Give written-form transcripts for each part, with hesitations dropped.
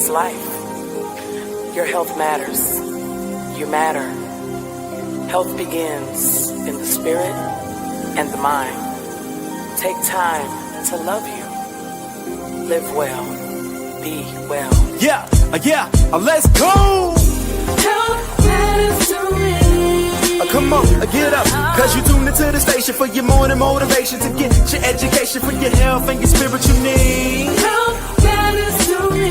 is life. Your health matters. You matter. Health begins in the spirit and the mind. Take time to love you. Live well. Be well. Let's go. Health matters to me. Come on, get up, cause you tuned into the station for your morning motivation to get your education for your health and your spiritual needs. Health matters to me.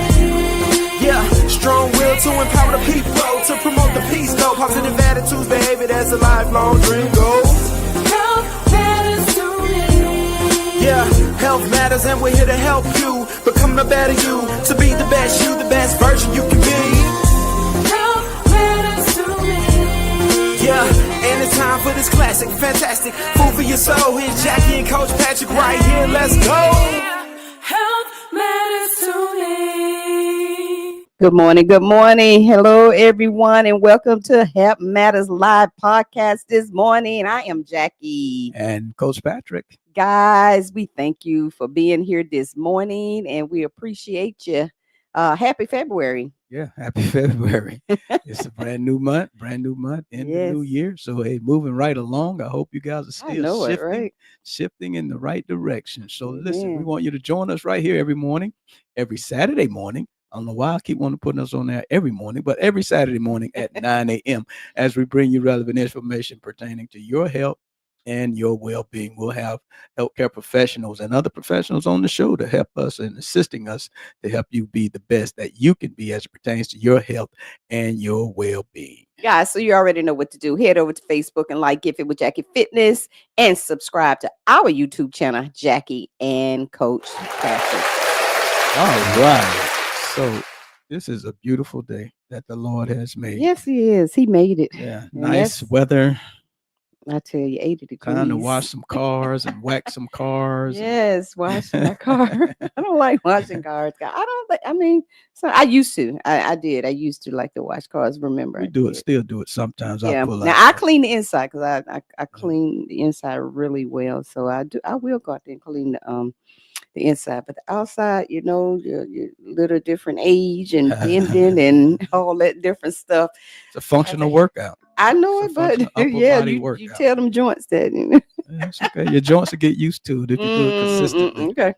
Yeah, strong will to empower the people, to promote the peace, though. Positive attitudes, behavior, that's a lifelong dream goal. Health matters to me. Yeah, health matters and we're here to help you become the better you, to be the best version you can be. Health matters to me. Yeah, and it's time for this classic, fantastic food for your soul. Here's Jackie and Coach Patrick right here. Let's go. Health matters to me. Good morning. Hello, everyone, and welcome to Health Matters Live podcast this morning. I am Jackie. And Coach Patrick. Guys, we thank you for being here this morning, and we appreciate you. Happy February. Yeah, happy February. It's a brand new month, in the new year. So, hey, moving right along. I hope you guys are still shifting in the right direction. So, listen, we want you to join us right here every Saturday morning. I don't know why I keep wanting to put us on there every morning, but every Saturday morning at 9 a.m. as we bring you relevant information pertaining to your health and your well-being. We'll have healthcare professionals and other professionals on the show to help us and assisting us to help you be the best that you can be as it pertains to your health and your well-being. Guys, so you already know what to do. Head over to Facebook and like Get Fit with Jackie Fitness and subscribe to our YouTube channel, Jackie and Coach Patrick. All right. So this is a beautiful day that the Lord has made. Yes, he is. He made it. Yeah, nice weather. I tell you, 80 degrees. Time to wash some cars and wax some cars. Yes, washing my car. I don't like washing cars. I used to. I did. I used to like to wash cars. Remember, Still do it sometimes. Yeah. Now I clean the inside because I clean the inside really well. So I do. I will go out there and clean the inside, but the outside, your little different age and bending and all that different stuff. It's a functional workout. I know it, but yeah, you tell them joints that. That's okay. Your joints will get used to it if you do it consistently. Okay,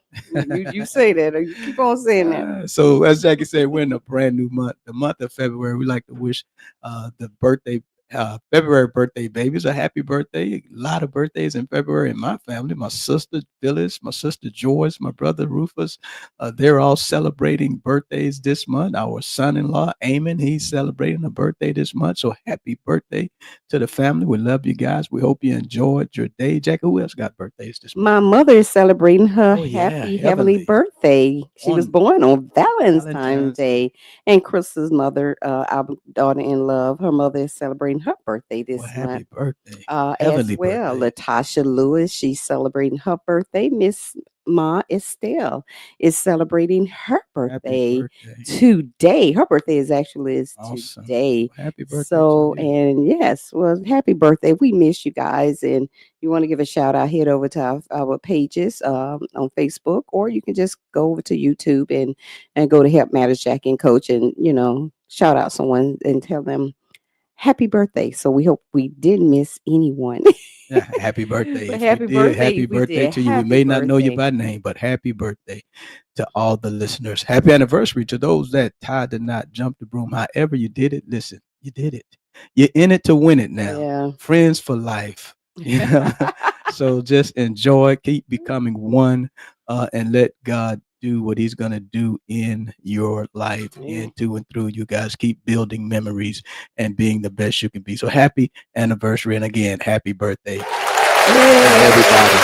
you say that, or you keep on saying that. So as Jackie said, we're in a brand new month, the month of February. We like to wish the February birthday babies a happy birthday. A lot of birthdays in February in my family. My sister Phyllis, my sister Joyce, my brother Rufus, they're all celebrating birthdays this month. Our son-in-law Eamon, he's celebrating a birthday this month. So happy birthday to the family. We love you guys. We hope you enjoyed your day. Jackie, who else got birthdays this month? My mother is celebrating her happy heavenly birthday. She was born on Valentine's Day. And Chris's mother, our daughter in love, her mother is celebrating her birthday this month. Happy birthday. As well. Birthday. Latasha Lewis, she's celebrating her birthday. Miss Ma Estelle is celebrating her birthday today. Her birthday is awesome. Today. Happy birthday. So, and yes, well, happy birthday. We miss you guys. And you want to give a shout out, head over to our pages on Facebook, or you can just go over to YouTube and go to Health Matters Jackie and Coach and, shout out someone and tell them happy birthday. So we hope we didn't miss anyone. Yeah, happy birthday. Happy birthday to you. We may not know you by name, but happy birthday to all the listeners. Happy anniversary to those that tied the knot, jumped the broom. However you did it, listen, you did it. You're in it to win it now. Yeah. Friends for life. So just enjoy, keep becoming one, and let God do what he's going to do in your life and to and through. You guys keep building memories and being the best you can be. So happy anniversary. And again, happy birthday to everybody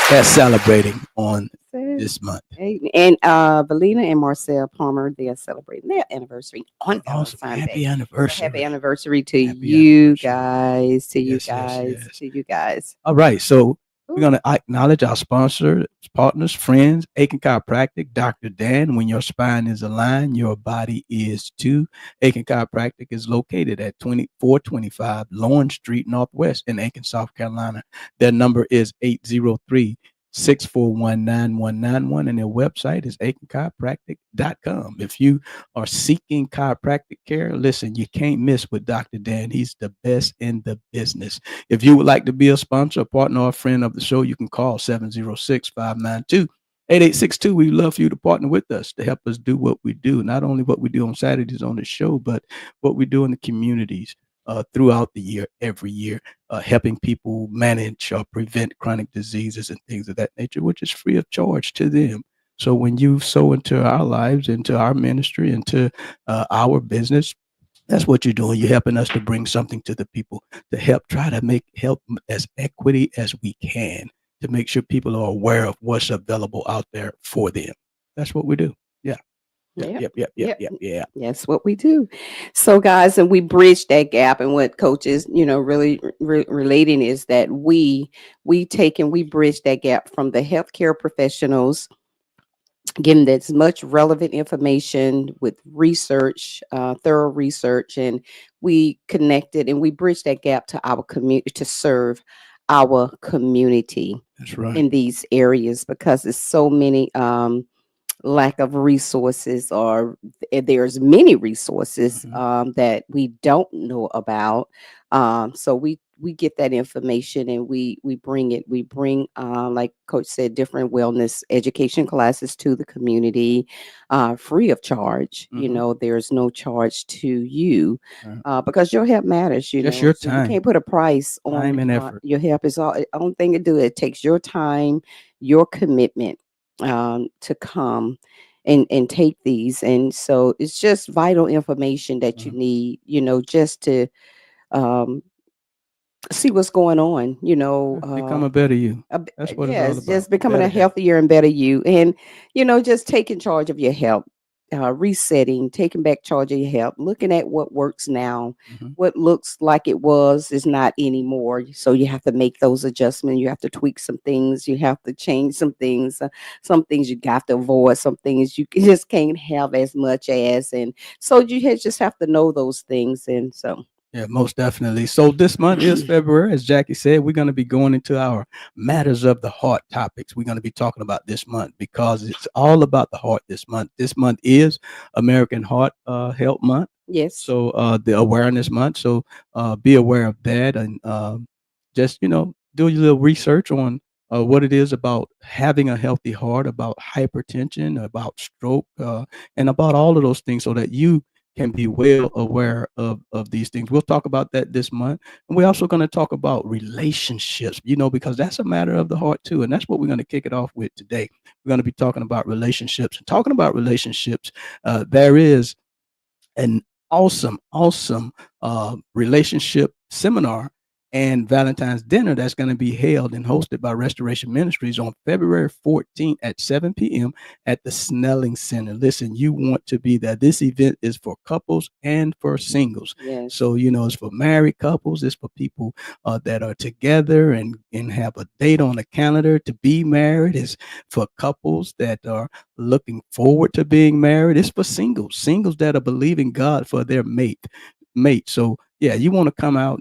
that's celebrating on this month. And Valina and Marcel Palmer, they are celebrating their anniversary on Valentine's Day. Happy anniversary. Happy anniversary to you guys. To you guys. All right. So we're going to acknowledge our sponsors, partners, friends, Aiken Chiropractic, Dr. Dan. When your spine is aligned, your body is too. Aiken Chiropractic is located at 2425 Lawrence Street Northwest in Aiken, South Carolina. Their number is 803 641-9191, and their website is aikenchiropractic.com. If you are seeking chiropractic care, listen, you can't miss with Dr. Dan. He's the best in the business. If you would like to be a sponsor, a partner, or a friend of the show, you can call 706-592-8862. We'd love for you to partner with us to help us do what we do, not only what we do on Saturdays on the show, but what we do in the communities throughout the year, every year, helping people manage or prevent chronic diseases and things of that nature, which is free of charge to them. So when you sow into our lives, into our ministry, into our business, that's what you're doing. You're helping us to bring something to the people to help try to make help as equity as we can, to make sure people are aware of what's available out there for them. That's what we do. Yeah. Yep. That's what we do. So, guys, and we bridge that gap. And what Coach is, really relating is that we take and we bridge that gap from the healthcare professionals, giving as much relevant information with research, thorough research, and we connected and we bridge that gap to our community to serve our community. That's right. In these areas, because there's so many lack of resources, or there's many resources that we don't know about. So we get that information and we bring it. We bring, like Coach said, different wellness education classes to the community, free of charge. There's no charge to you, because your help matters. Just your time. You can't put a price on time and effort. Your help is all. The only thing to do. It takes your time, your commitment, to come and take these. And so it's just vital information that you need, just to see what's going on, become a better you. That's what it's all about. Just becoming a healthier and better you. And, just taking charge of your health, resetting, taking back charge of your health, looking at what works now, what looks like it was is not anymore. So you have to make those adjustments. You have to tweak some things. You have to change some things. Some things you got to avoid. Some things you just can't have as much as. And so you just have to know those things. And so. Yeah, most definitely. So this month is February. As Jackie said, we're going to be going into our matters of the heart topics. We're going to be talking about this month because it's all about the heart this month. This month is American Heart Health Month. Yes. So the awareness month. So be aware of that, and just, do your little research on what it is about having a healthy heart, about hypertension, about stroke, and about all of those things, so that you can be well aware of these things. We'll talk about that this month. And we're also going to talk about relationships, because that's a matter of the heart too. And that's what we're going to kick it off with today. We're going to be talking about relationships. And talking about relationships, there is an awesome relationship seminar and Valentine's dinner that's going to be held and hosted by Restoration Ministries on February 14th at 7 p.m. at the Snelling Center. Listen, you want to be there. This event is for couples and for singles. Yes. So, it's for married couples. It's for people that are together and have a date on the calendar to be married. It's for couples that are looking forward to being married. It's for singles that are believing God for their mate. So, yeah, you want to come out,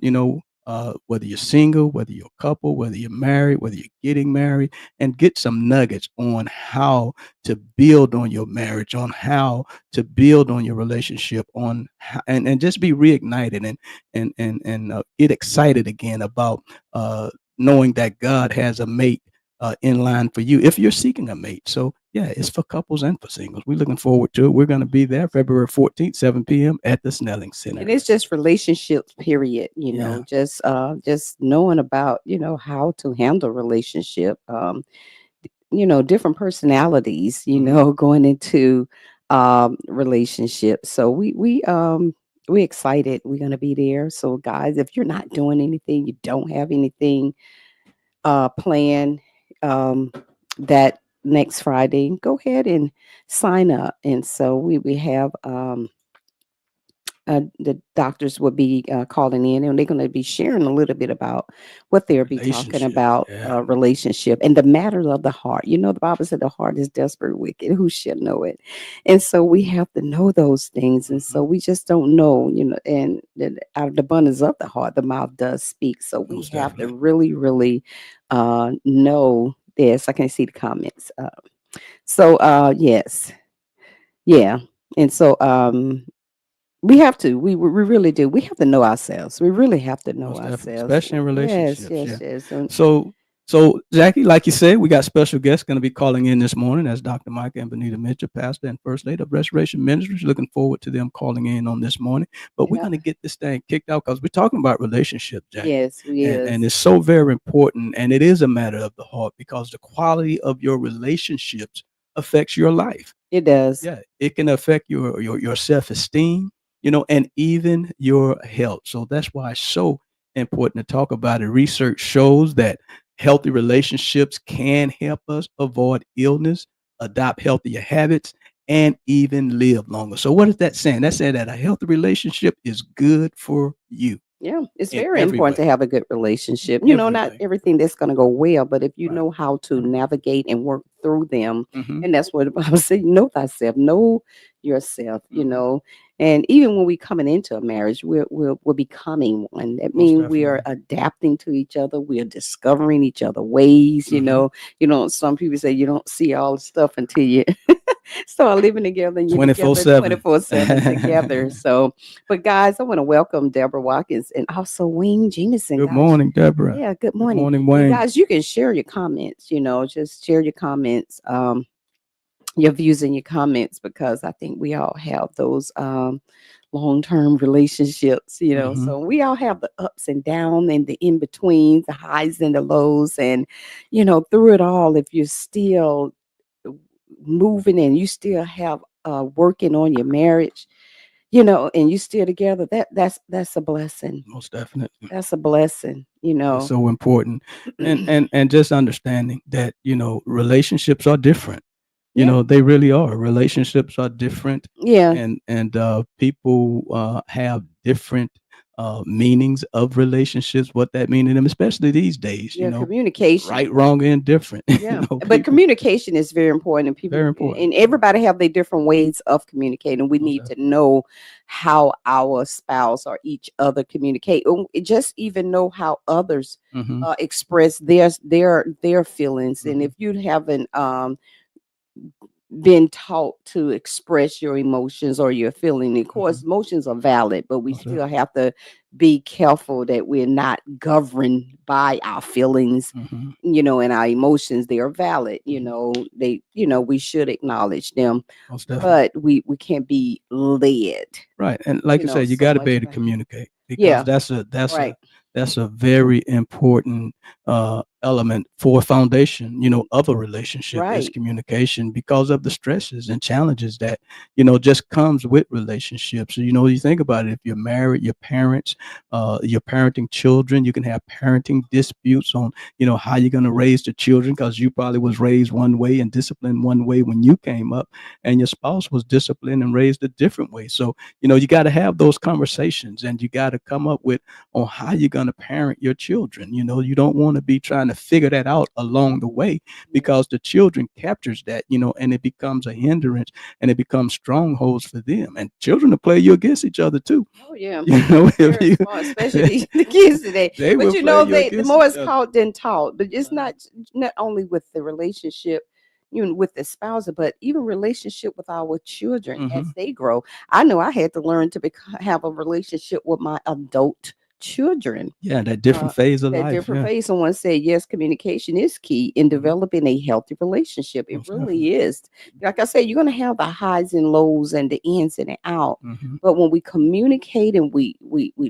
whether you're single, whether you're a couple, whether you're married, whether you're getting married, and get some nuggets on how to build on your marriage, on how to build on your relationship, on how, and just be reignited and get excited again about knowing that God has a mate in line for you if you're seeking a mate. So yeah, it's for couples and for singles. We're looking forward to it. We're going to be there February 14th, 7 p.m. at the Snelling Center. And it's just relationships, period. Just knowing about, how to handle relationship, different personalities, going into relationships. So we excited. We're going to be there. So guys, if you're not doing anything, you don't have anything planned, that next Friday, go ahead and sign up. And so we have the doctors will be calling in, and they're going to be sharing a little bit about what they'll be talking about, relationship and the matters of the heart. The Bible said the heart is desperate wicked. Who shall know it? And so we have to know those things. And so we just don't know, and out of the abundance of the heart, the mouth does speak. So we have to really, really know Yes, I can see the comments. Yes, yeah, and so we have to. We really do. We have to know ourselves. We really have to know Most definitely, ourselves. especially in Yes, relationships. yes, Yeah. yes. So Jackie, like you said, we got special guests going to be calling in this morning. That's Dr. Mike and Benita Mitchell, pastor and first lady of Restoration Ministries. Looking forward to them calling in on this morning. But we're Yeah. going to get this thing kicked out because we're talking about relationships, Jackie. Yes, we And is. it's so very important, and it is a matter of the heart because the quality of your relationships affects your life. It does. Yeah, it can affect your self-esteem, and even your health. So that's why it's so important to talk about it. Research shows that healthy relationships can help us avoid illness, adopt healthier habits, and even live longer. So what is that saying? That's saying that a healthy relationship is good for you. Yeah, it's In very every important way. to have a good relationship. Every Not way. everything that's going to go well, but if you Right. know how to navigate and work through them, Mhm. and that's what the Bible says, know thyself, know yourself, Mhm. And even when we coming into a marriage, we're becoming one. That Most means we are definitely. adapting to each other. We are discovering each other ways. Mhm. Some people say you don't see all the stuff until you start living together and you're together 24/7. 24/7 together. So, but guys, I want to welcome Deborah Watkins and also Wayne Jamison, Good guys. morning, Deborah. Yeah, good Good morning. morning, And Wayne. guys, you can share your comments, just share your comments, your views and your comments, because I think we all have those long-term relationships, Mhm. so we all have the ups and downs and the in-betweens, the highs and the lows. And, through it all, if you're still moving and you still have working on your marriage, and you still together, that's a blessing. Most definitely. That's a blessing. It's so important. And just understanding that, relationships are different. Yeah, They really are. Relationships are different, yeah, and people have different meanings of relationships, what that means to them, especially these days, yeah. Communication. right, wrong, and different. Yeah, but People communication is very important, and very important. everybody have their different ways of communicating. We Most need to definitely. know how our spouse or each other communicate. Just even know how others Hmm. express their feelings. And Hmm. if you haven't been taught to express your emotions or your feeling. Of Hmm. course, emotions are valid, but we Most still definitely. have to be careful that we're not governed by our feelings, Hmm. and our emotions. They are valid, Hmm. we should acknowledge them, Most definitely. but we can't be led, Right. And like you say, you so got to much be able to by. communicate because Yeah, that's a right, that's a very important element for a foundation, of a relationship is right. communication because of the stresses and challenges that, just comes with relationships. So, you think about it, if you're married, your parents, you're parenting children, you can have parenting disputes on, how you're going to raise the children because you probably was raised one way and disciplined one way when you came up, and your spouse was disciplined and raised a different way. So, you got to have those conversations and you got to come up with on how you're going to parent your children. You don't want to be trying to figure that out along the way because the children captures that, and it becomes a hindrance and it becomes strongholds for them. And children will play you against each other too. Oh yeah, If very you, smart, especially the kids today. they But will play you they the against more each it's other. caught than taught. But it's Uh-huh. not only with the relationship, with the spouse, but even relationship with our children as Hmm. they grow. I know I had to learn to have a relationship with my adult children. Yeah, that different phase of That life. different Yeah, phase. Someone said, yes, communication is key in hmm, developing a healthy relationship. It most definitely. really is. Like I said, you're going to have the highs and lows and the ins and the out. Hmm. But when we communicate and we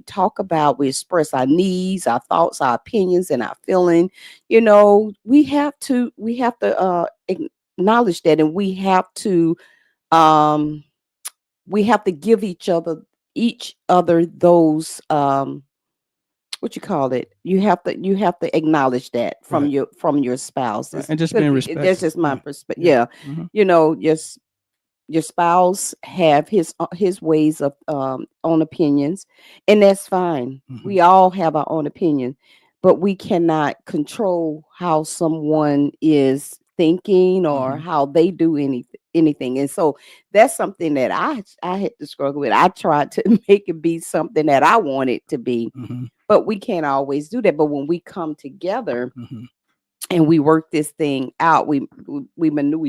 talk about, we express our needs, our thoughts, our opinions, and our feeling, we have to acknowledge that, and um we have to give each other those what you call it, you have to acknowledge that from Right, your spouse. right, It's and just could being be that's respectful. just my Yeah, perspective. yeah. Yeah, Hmm. your spouse have his ways of own opinions, and that's fine. Hmm. We all have our own opinion, but we cannot control how someone is thinking or Hmm. how they do anything. And so that's something that I had to struggle with. I tried to make it be something that I want it to be, Hmm. but we can't always do that. But when we come together Hmm. and we work this thing out. We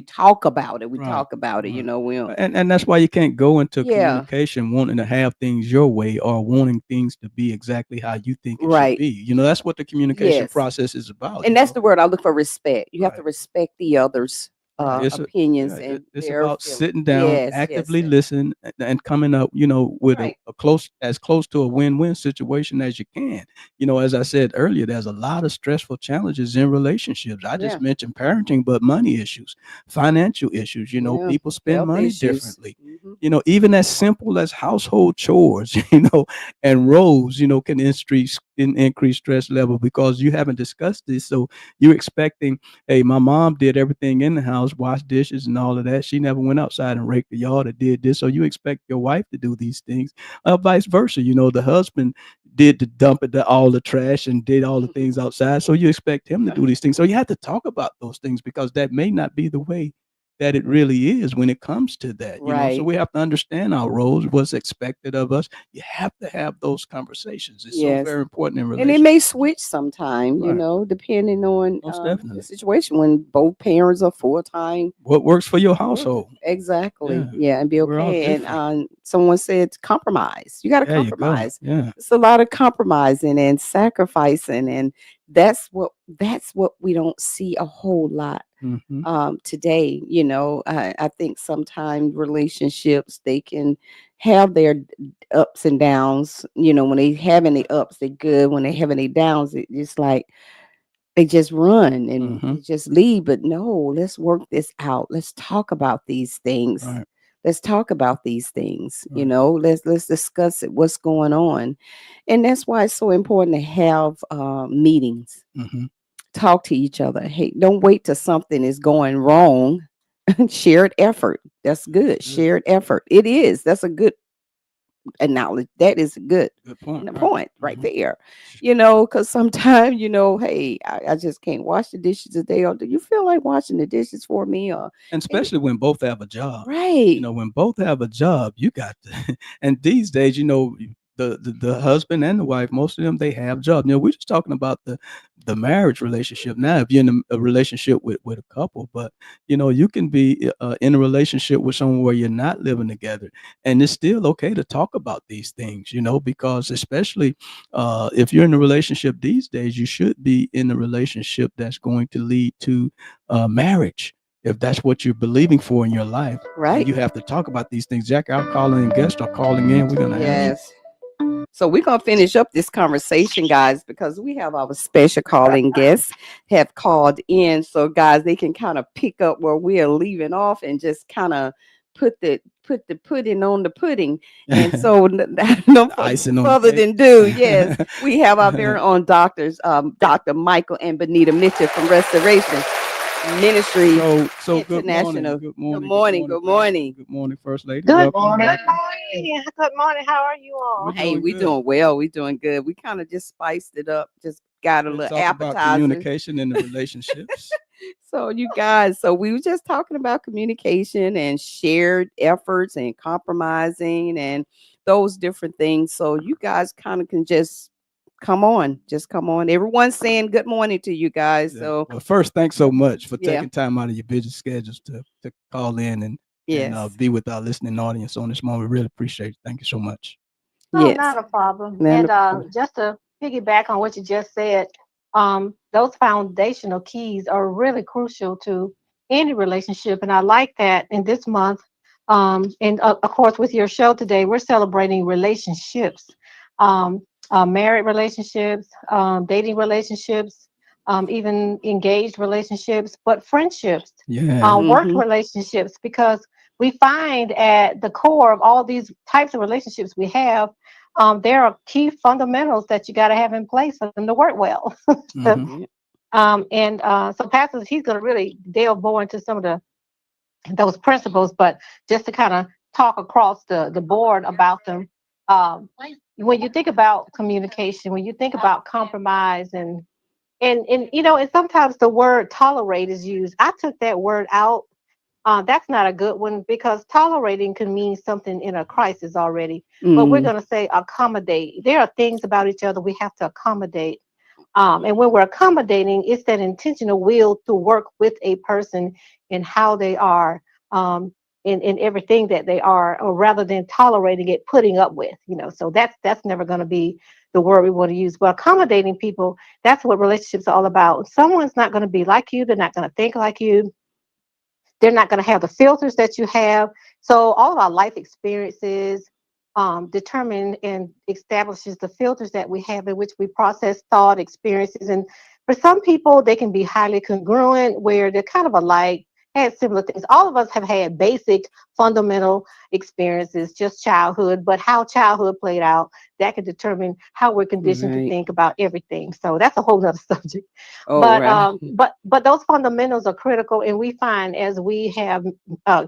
talk about it. We Right, talk about it. You right. know, we don't. And that's why you can't go into Yeah. communication wanting to have things your way or wanting things to be exactly how you think it should Right. be. You know, that's what the communication Yes. process is about. And you that's know? the word I look for, respect. You have to Right. respect the others' Right. opinions Yeah, and it's their about feelings. sitting down, Yes, yes, actively yes. listen, and coming up, you know, with Right. a close to a win-win situation as you can. You know, as I said earlier, there's a lot of stressful challenges in relationships. I just Yeah. mentioned parenting, but money issues, financial issues. You know, Yeah. people spend Health money issues. differently. Mhm. You know, even as simple as household chores, you know, and roles, you know, can increase stress level because you haven't discussed this. So you're expecting, hey, my mom did everything in the house, washed dishes and all of that. She never went outside and raked the yard or did this. So you expect your wife to do these things. Vice versa, you know, the husband did the all the trash and did all the things outside. So you expect him to do these things. So you have to talk about those things because that may not be the way that it really is when it comes to that, you know. So Right. we have to understand our roles, what's expected of us. You have to have those conversations. It's so Yes. very important in And it relationships. may switch sometime, you Right. know, depending on Most the definitely. situation when both parents are full time. What works for your household. Exactly. Yeah. Yeah, and be We're all okay. And different. someone said compromise. You got to There you go. compromise. Yeah. It's a lot of compromising and sacrificing, and that's what we don't see a whole lot Mhm. today. You know, I think sometimes relationships, they can have their ups and downs. You know, when they have any ups, they're good. When they have any downs, it's like they just run and Mhm. they just leave. But no, let's work this out. Let's talk about these things. Right. Let's talk about these things. You Right. know, let's discuss it. What's going on, and that's why it's so important to have meetings. Mhm. Talk to each other. Hey, don't wait till something is going wrong. Shared effort. That's good. That's good. Shared effort. It is. That's a good analogy. That is a good Good point. Right. point right Mhm. there. You know, because sometimes, you know, hey, I just can't wash the dishes today. Or do you feel like washing the dishes for me? Or And especially when both have a job. You right. know, when both have a job, you got to and these days, you know, the husband and the wife, most of them, they have jobs. You know, we're just talking about the marriage relationship now. If you're in a relationship with a couple, but you know, you can be in a relationship with someone where you're not living together, and it's still okay to talk about these things. You know, because especially if you're in a relationship these days, you should be in a relationship that's going to lead to marriage. If that's what you're believing for in your life, Right. you have to talk about these things. Jack, our calling guests are calling in. We're gonna have Yes. So we're gonna finish up this conversation, guys, because we have our special calling guests have called in. So guys, they can kind of pick up where we are leaving off and just kind of put the pudding on the pudding. And so no icing on further the cake. than do, yes, we have our very own doctors, Dr. Michael and Benita Mitchell from Restoration Ministry So good morning. International. Good Good morning. morning. Good morning. Good morning, First Lady. Good Welcome. morning. Welcome. Good morning. How are you all? We're Hey, doing we good. doing well. We doing good. We kind of just spiced it up. Just got a Let's little talk about appetizer. communication in the relationships. So you guys, so we were just talking about communication and shared efforts and compromising and those different things. So you guys kind of can just come on. Everyone's saying good morning to you guys. Yeah. So Well, first, thanks so much for yeah. taking time out of your busy schedules to call in and Yes. be with our listening audience on this moment. We really appreciate it. Thank you so much. No, Yes. not a problem. Not a And problem. just to piggyback on what you just said, those foundational keys are really crucial to any relationship. And I like that in this month, and of course, with your show today, we're celebrating relationships, um, married relationships, dating relationships, even engaged relationships, but friendships, Yeah. work Mhm. relationships, because we find at the core of all these types of relationships we have, there are key fundamentals that you got to have in place for them to work well. Mhm. Yeah. So Pastor, he's going to really delve more into some of those principles, but just to kind of talk across the board about them. When you think about communication, when you think about compromise and you know, and sometimes the word tolerate is used. I took that word out. That's not a good one because tolerating can mean something in a crisis already. But we're Mm. going to say accommodate. There are things about each other we have to accommodate. And when we're accommodating, it's that intentional will to work with a person in how they are, in everything that they are, or rather than tolerating it, putting up with, So that's never going to be the word we want to use. But accommodating people, that's what relationships are all about. Someone's not going to be like you. They're not going to think like you. They're not going to have the filters that you have. So all of our life experiences determine and establishes the filters that we have in which we process thought experiences. And for some people, they can be highly congruent, where they're kind of alike, had similar things. All of us have had basic, fundamental experiences, just childhood, but how childhood played out, that can determine how we're conditioned to think about everything. So that's a whole nother subject. But those fundamentals are critical, and we find as we have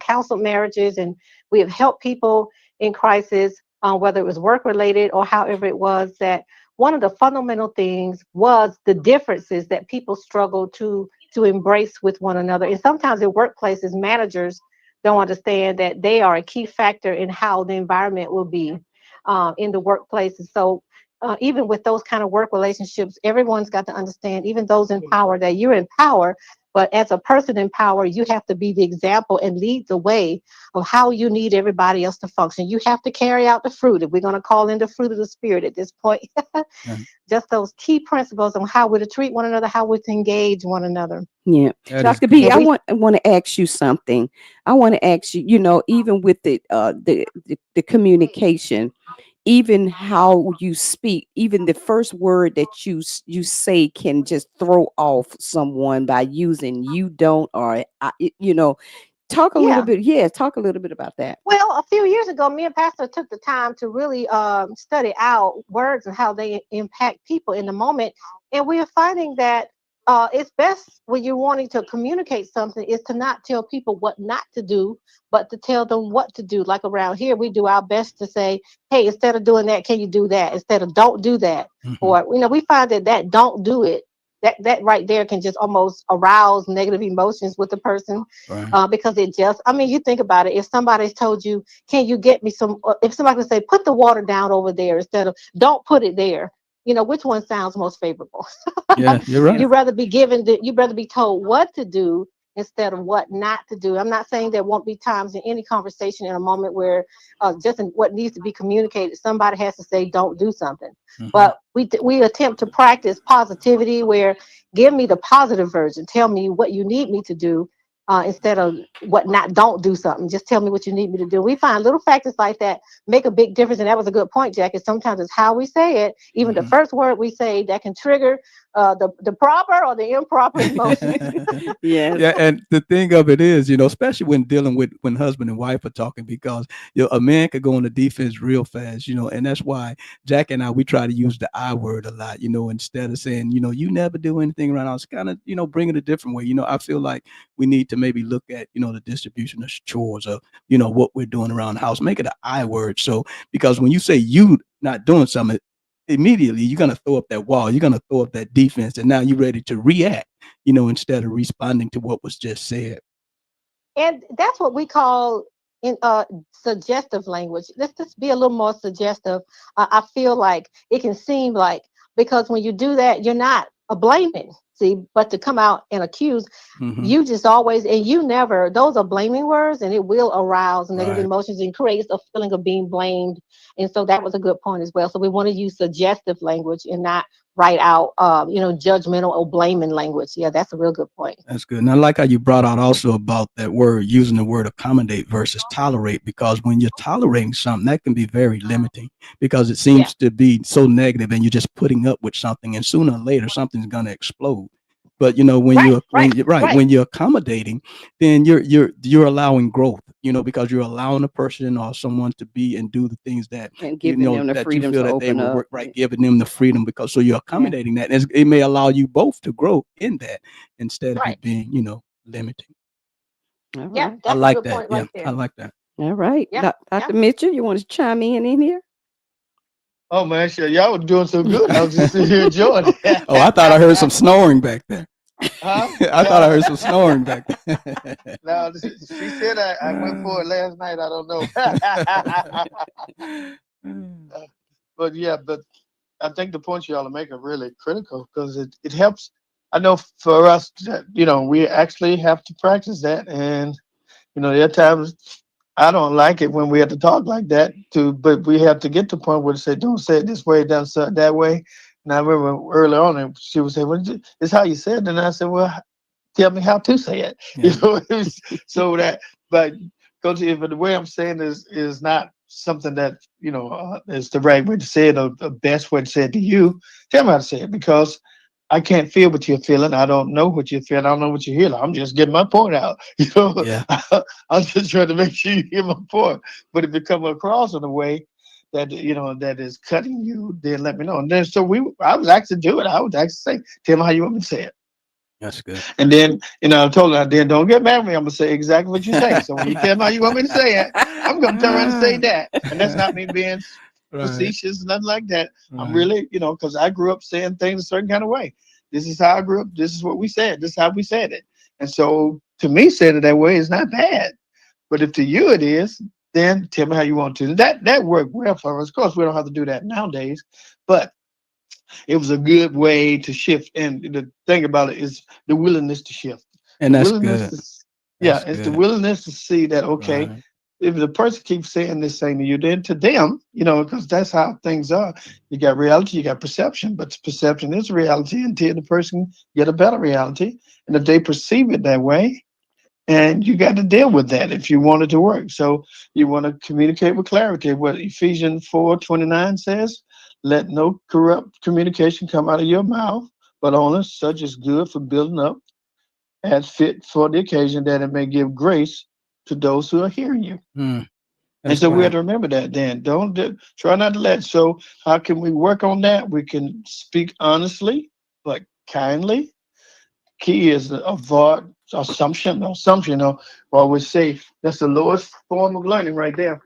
counseled marriages and we have helped people in crisis, whether it was work related or however it was, that one of the fundamental things was the differences that people struggle to embrace with one another. And sometimes in workplaces, managers don't understand that they are a key factor in how the environment will be in the workplaces. So even with those kind of work relationships, everyone's got to understand, even those in power, that you're in power. But as a person in power, you have to be the example and lead the way of how you need everybody else to function. You have to carry out the fruit, if we're going to call in the fruit of the Spirit at this point. Just those key principles on how we're to treat one another, how we're to engage one another. Yeah. Dr. B, I want to ask you something. I want to ask you, even with the communication, even how you speak, even the first word that you say can just throw off someone by using "you don't" or talk a little bit. Yeah, talk a little bit about that. Well, a few years ago, me and Pastor took the time to really study out words and how they impact people in the moment, and we are finding that it's best when you're wanting to communicate something is to not tell people what not to do, but to tell them what to do. Like around here, we do our best to say, hey, instead of doing that, can you do that? Instead of don't do that. Or, we find that don't do it, that right there can just almost arouse negative emotions with the person. Because it just, you think about it. If somebody's told you, can you get me some, if somebody would say, put the water down over there instead of don't put it there. Which one sounds most favorable? Yeah, you're right. You'd rather be told what to do instead of what not to do. I'm not saying there won't be times in any conversation in a moment where just in what needs to be communicated, somebody has to say, don't do something. But we attempt to practice positivity, where give me the positive version. Tell me what you need me to do. Instead of don't do something. Just tell me what you need me to do. We find little factors like that make a big difference. And that was a good point, Jack. Sometimes it's how we say it. Even the first word we say that can trigger the proper or the improper emotion. Yeah. And the thing of it is, especially when dealing with when husband and wife are talking, because a man could go on the defense real fast, and that's why Jack and I, we try to use the I word a lot, instead of saying, you never do anything around us, kind of, bring it a different way. I feel like we need to maybe look at, the distribution of chores of, what we're doing around the house, make it an I word. So, because when you say you not doing something, immediately you're going to throw up that wall, you're going to throw up that defense, and now you're ready to react, instead of responding to what was just said. And that's what we call in suggestive language. Let's just be a little more suggestive. I feel like it can seem like, because when you do that, you're not blaming. See, but to come out and accuse, you just always, and you never, those are blaming words, and it will arouse negative emotions and creates a feeling of being blamed. And so that was a good point as well. So we want to use suggestive language and not write out, judgmental or blaming language. Yeah, that's a real good point. That's good. And I like how you brought out also about that word, using the word accommodate versus tolerate, because when you're tolerating something, that can be very limiting, because it seems to be so negative, and you're just putting up with something, and sooner or later something's going to explode. But when you're accommodating, then you're allowing growth, because you're allowing a person or someone to be and do the things that and giving them the freedom to open up, giving them the freedom, because so you're accommodating that, and it may allow you both to grow in that instead of it being limiting. Yeah, I like that. I like that. All right, Dr. Mitchell, you want to chime in here? Oh man, sure. Y'all were doing so good. I was just sitting here enjoying it. Oh, I thought I heard some snoring back there. Huh? I thought I heard some snoring back there. No, she said I went for it last night. I don't know. But I think the points y'all are making are really critical because it helps. I know for us that, we actually have to practice that. And, there are times I don't like it when we have to talk like that but we have to get to the point where they say, don't say it this way, don't say it that way. And I remember early on, and she would say, well, it's how you said it. And I said, well, tell me how to say it. Yeah. So that, but Coach, if the way I'm saying is not something that, is the right way to say it or the best way to say it to you, tell me how to say it because I can't feel what you're feeling. I don't know what you're feeling. I don't know what you're hearing. I'm just getting my point out. Yeah. I'm just trying to make sure you hear my point. But if it comes across in a way that that is cutting you, then let me know. And then I would actually do it. I would actually say, tell me how you want me to say it. That's good. And then, I told her, then don't get mad at me. I'm gonna say exactly what you say. So when you tell me how you want me to say it, I'm gonna turn around and say that. And that's not me being facetious, nothing like that. Right. I'm really, because I grew up saying things a certain kind of way. This is how I grew up. This is what we said. This is how we said it. And so to me, saying it that way is not bad. But if to you it is, then tell me how you want to. That worked well for us. Of course, we don't have to do that nowadays, but it was a good way to shift. And the thing about it is the willingness to shift. And that's willingness good. It's the willingness to see that, okay, Right. if the person keeps saying this thing to you, then to them, because that's how things are. You got reality, you got perception, but perception is reality until the person get a better reality. And if they perceive it that way, and you got to deal with that if you want it to work. So you want to communicate with clarity. What Ephesians 4:29 says, let no corrupt communication come out of your mouth, but only such as good for building up as fit for the occasion, that it may give grace to those who are hearing you. And so we have to remember that, Dan. Try not to let. So how can we work on that? We can speak honestly, but kindly. Key is to avoid assumption. We always say that's the lowest form of learning right there.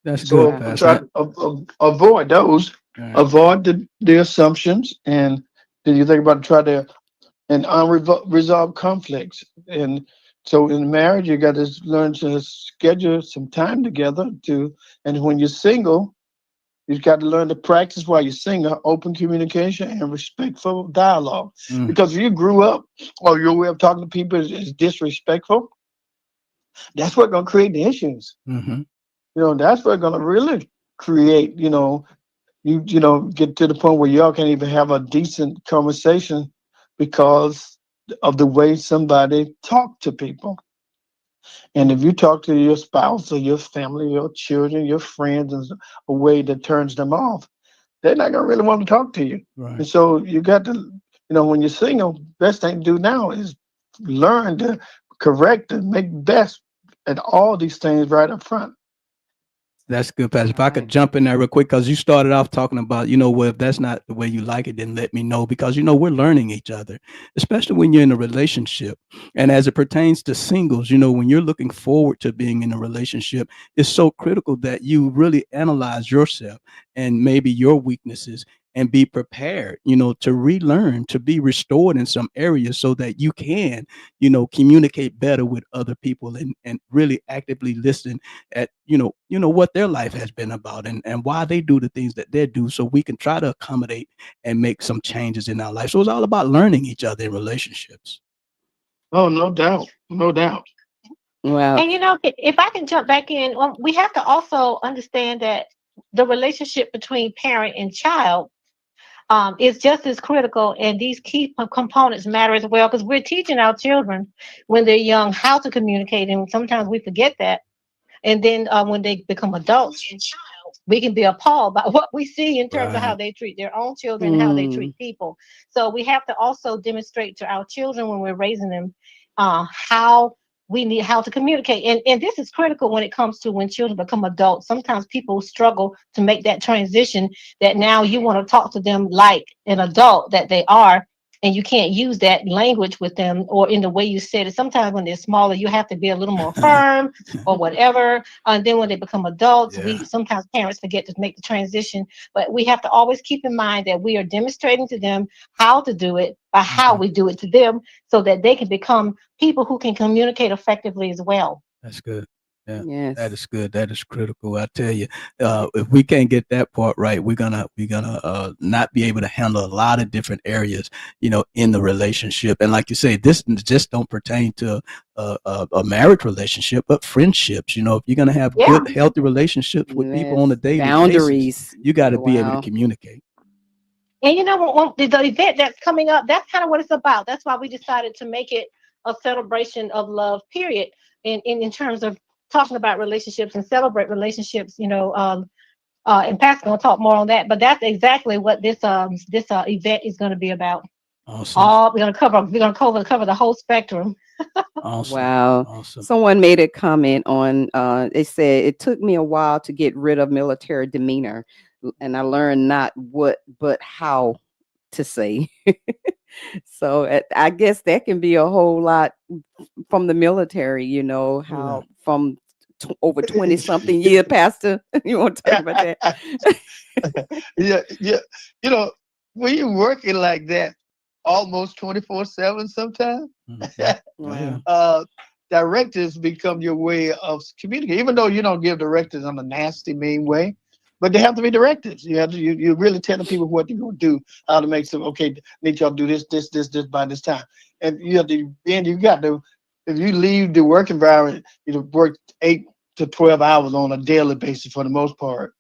That's So good, try Pastor. to avoid those, Right. avoid the assumptions, and then you think about try to and unresolved conflicts. And so in marriage, you got to learn to schedule some time together and when you're single, you've got to learn to practice while you're single, open communication and respectful dialogue. Because if you grew up or your way of talking to people is disrespectful, that's what's going to create the issues. Mm-hmm. That's what's going to really create, get to the point where y'all can't even have a decent conversation because of the way somebody talk to people. And if you talk to your spouse or your family, your children, your friends in a way that turns them off, they're not gonna really want to talk to you. Right. And so you got to, when you're single, best thing to do now is learn to correct and make best at all these things right up front. That's good, Pastor. If I could jump in there real quick, because you started off talking about, well, if that's not the way you like it, then let me know, because, we're learning each other, especially when you're in a relationship. And as it pertains to singles, when you're looking forward to being in a relationship, it's so critical that you really analyze yourself and maybe your weaknesses and be prepared, to relearn, to be restored in some areas so that you can, communicate better with other people and really actively listen at, what their life has been about and why they do the things that they do, so we can try to accommodate and make some changes in our life. So it's all about learning each other in relationships. Oh, no doubt. No doubt. Wow. And if I can jump back in, we have to also understand that the relationship between parent and child is just as critical, and these key components matter as well, because we're teaching our children when they're young how to communicate, and sometimes we forget that. And then when they become adults, we can be appalled by what we see in terms of how they treat their own children, and how they treat people. So we have to also demonstrate to our children when we're raising them how to communicate. And this is critical when it comes to when children become adults. Sometimes people struggle to make that transition, that now you want to talk to them like an adult that they are, and you can't use that language with them or in the way you said it. Sometimes when they're smaller, you have to be a little more firm or whatever. And then when they become adults, sometimes parents forget to make the transition. But we have to always keep in mind that we are demonstrating to them how to do it by how we do it to them, so that they can become people who can communicate effectively as well. That's good. Yeah, Yes. that is good. That is critical. I tell you, if we can't get that part right, we're gonna not be able to handle a lot of different areas, in the relationship. And like you say, this just don't pertain to a marriage relationship, but friendships. If you're gonna have Yeah. good, healthy relationships with people on a Yes. daily basis, Boundaries. you got to be able to Wow. communicate. And the event that's coming up, that's kind of what it's about. That's why we decided to make it a celebration of love, period. In terms of talking about relationships and celebrate relationships, and Pastor gonna talk more on that. But that's exactly what this event is going to be about. Awesome. All we're gonna cover the whole spectrum. Awesome. Wow. Awesome. Someone made a comment on, they said, it took me a while to get rid of military demeanor, and I learned not what, but how to say. So I guess that can be a whole lot from the military, how from over 20 something years, Pastor. You want to talk about that? Yeah, yeah. You know, when you're working like that, almost 24/7 sometimes, Wow. directives become your way of communicating. Even though you don't give directives in a nasty, mean way, but they have to be directives. You have to. You're really telling people what they're going to do, how to make some. Okay, need y'all do this by this time, and you have to. Then you got to. If you leave the work environment, work 8 to 12 hours on a daily basis for the most part.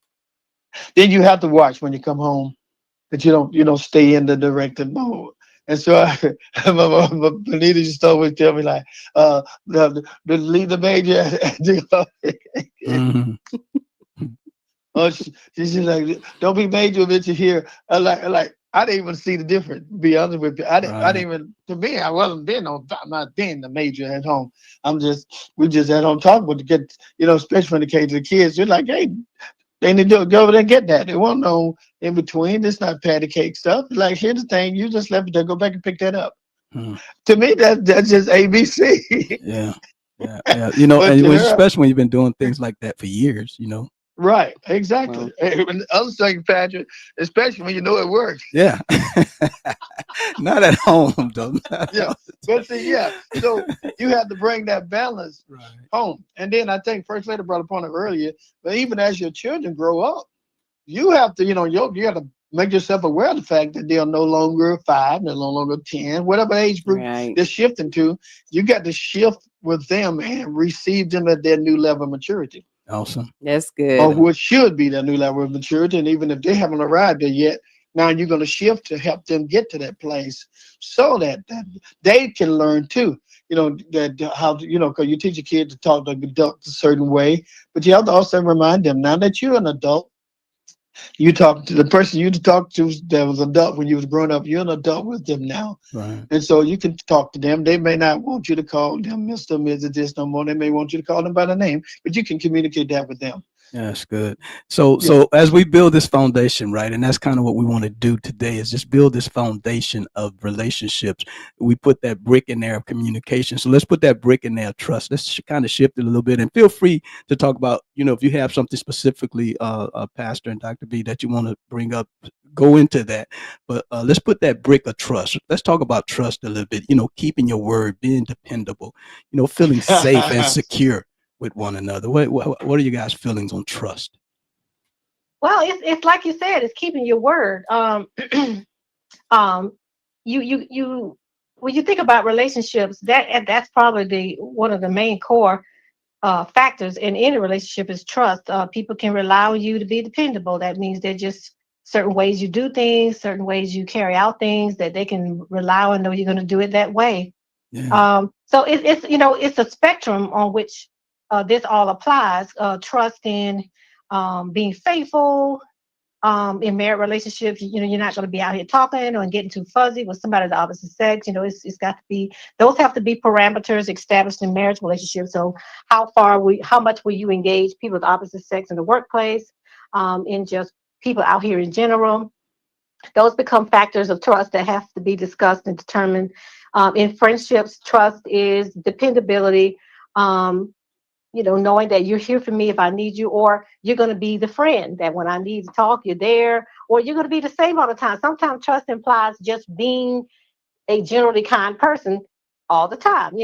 Then you have to watch when you come home that you don't stay in the directed mode. And so Benita used to always tell me like, the lead the major. Mhm. She's like, don't be major that you hear. I didn't even see the difference. To be honest with you, I didn't even. To me, I wasn't being I'm not being the major at home. We just at home talking with the kids, especially when it came to the kids. You're like, hey, they need to go over there and get that. There wasn't no in between. It's not patty cake stuff. Like, here's the thing, you just left it there. Go back and pick that up. To me, that's just ABC. Yeah. Yeah. Yeah. But And to her, especially when you've been doing things like that for years. right, exactly. And the other thing, Patrick, especially when you know it works. Yeah. Not at home, though. Yeah. But see, yeah. So you have to bring that balance home. And then I think First Lady brought a point up earlier, but even as your children grow up, you have to, you have to make yourself aware of the fact that they are no longer 5, they're no longer 10, whatever age group they're shifting to. You got to shift with them and receive them at their new level of maturity. Awesome. That's good. Or what should be their new level of maturity. And even if they haven't arrived there yet, now you're going to shift to help them get to that place so that they can learn too. That how to, because you teach a kid to talk to adults a certain way, but you have to also remind them now that you're an adult. You talk to the person you talked to that was adult when you was growing up. You're an adult with them now, and so you can talk to them. They may not want you to call them Mr. Mrs. This no more. They may want you to call them by the name, but you can communicate that with them. Yeah, that's good. So as we build this foundation, right, and that's kind of what we want to do today is just build this foundation of relationships. We put that brick in there of communication. So let's put that brick in there of trust. Let's kind of shift it a little bit and feel free to talk about, if you have something specifically, Pastor and Dr. B, that you want to bring up, go into that. But let's put that brick of trust. Let's talk about trust a little bit, keeping your word, being dependable, feeling safe and secure with one another. What are you guys' feelings on trust? Well, it's like you said, it's keeping your word. You when you think about relationships, that's probably one of the main core factors in any relationship is trust. People can rely on you to be dependable. That means they're just certain ways you do things, certain ways you carry out things that they can rely on, know you're going to do it that way. Yeah. So it's a spectrum on which this all applies. Trust in being faithful. In marriage relationships, you're not going to be out here talking or getting too fuzzy with somebody of the opposite sex. It's got to be, those have to be parameters established in marriage relationships. So how much will you engage people of the opposite sex in the workplace, in just people out here in general? Those become factors of trust that have to be discussed and determined. In friendships, trust is dependability. Knowing that you're here for me if I need you, or you're going to be the friend that when I need to talk, you're there, or you're going to be the same all the time. Sometimes trust implies just being a generally kind person all the time.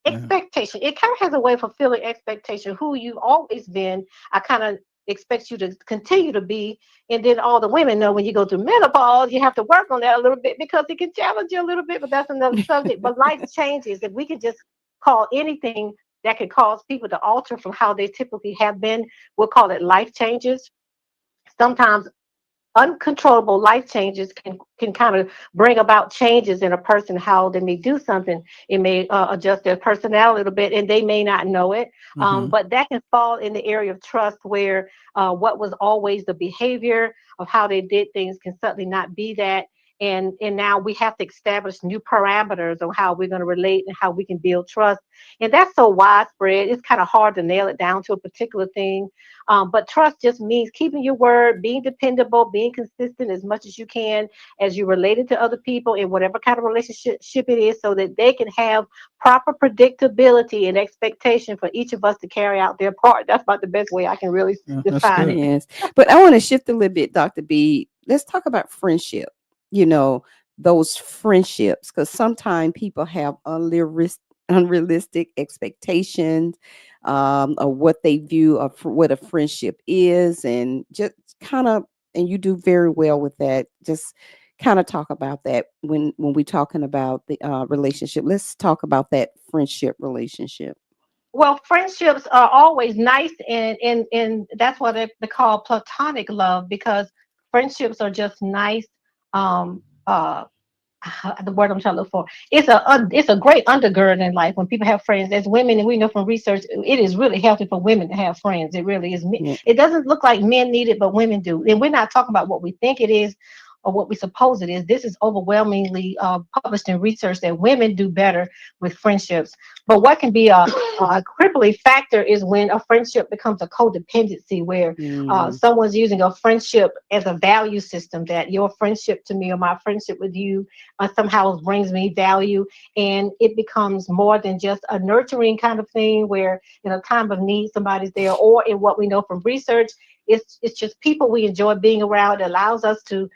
Expectation. It kind of has a way of fulfilling expectation. Who you've always been, I kind of expect you to continue to be. And then all the women know when you go through menopause, you have to work on that a little bit because it can challenge you a little bit, but that's another subject. But life changes. If we could just call anything that could cause people to alter from how they typically have been, we'll call it life changes. Sometimes uncontrollable life changes can kind of bring about changes in a person, how they may do something. It may adjust their personality a little bit and they may not know it. But that can fall in the area of trust where what was always the behavior of how they did things can suddenly not be that. And now we have to establish new parameters on how we're going to relate and how we can build trust. And that's so widespread. It's kind of hard to nail it down to a particular thing. But trust just means keeping your word, being dependable, being consistent as much as you can as you relate it to other people in whatever kind of relationship it is, so that they can have proper predictability and expectation for each of us to carry out their part. That's about the best way I can really define it. Yes. But I want to shift a little bit, Dr. B. Let's talk about friendship. You know, those friendships, because sometimes people have unrealistic expectations of what they view of what a friendship is, and just kind of, and you do very well with that. Just kind of talk about that when we're talking about the relationship. Let's talk about that friendship relationship. Well, friendships are always nice, and that's what they call platonic love, because friendships are just nice. Um, uh, the word I'm trying to look for. It's a great undergird in life when people have friends. As women, and we know from research, it is really healthy for women to have friends. It really is. Yeah. It doesn't look like men need it, but women do. And we're not talking about what we think it is or what we suppose it is. This is overwhelmingly published in research that women do better with friendships. But what can be a crippling factor is when a friendship becomes a codependency, where someone's using a friendship as a value system, that your friendship to me or my friendship with you somehow brings me value. And it becomes more than just a nurturing kind of thing where in a time of need, somebody's there, or in what we know from research, it's just people we enjoy being around. It allows us to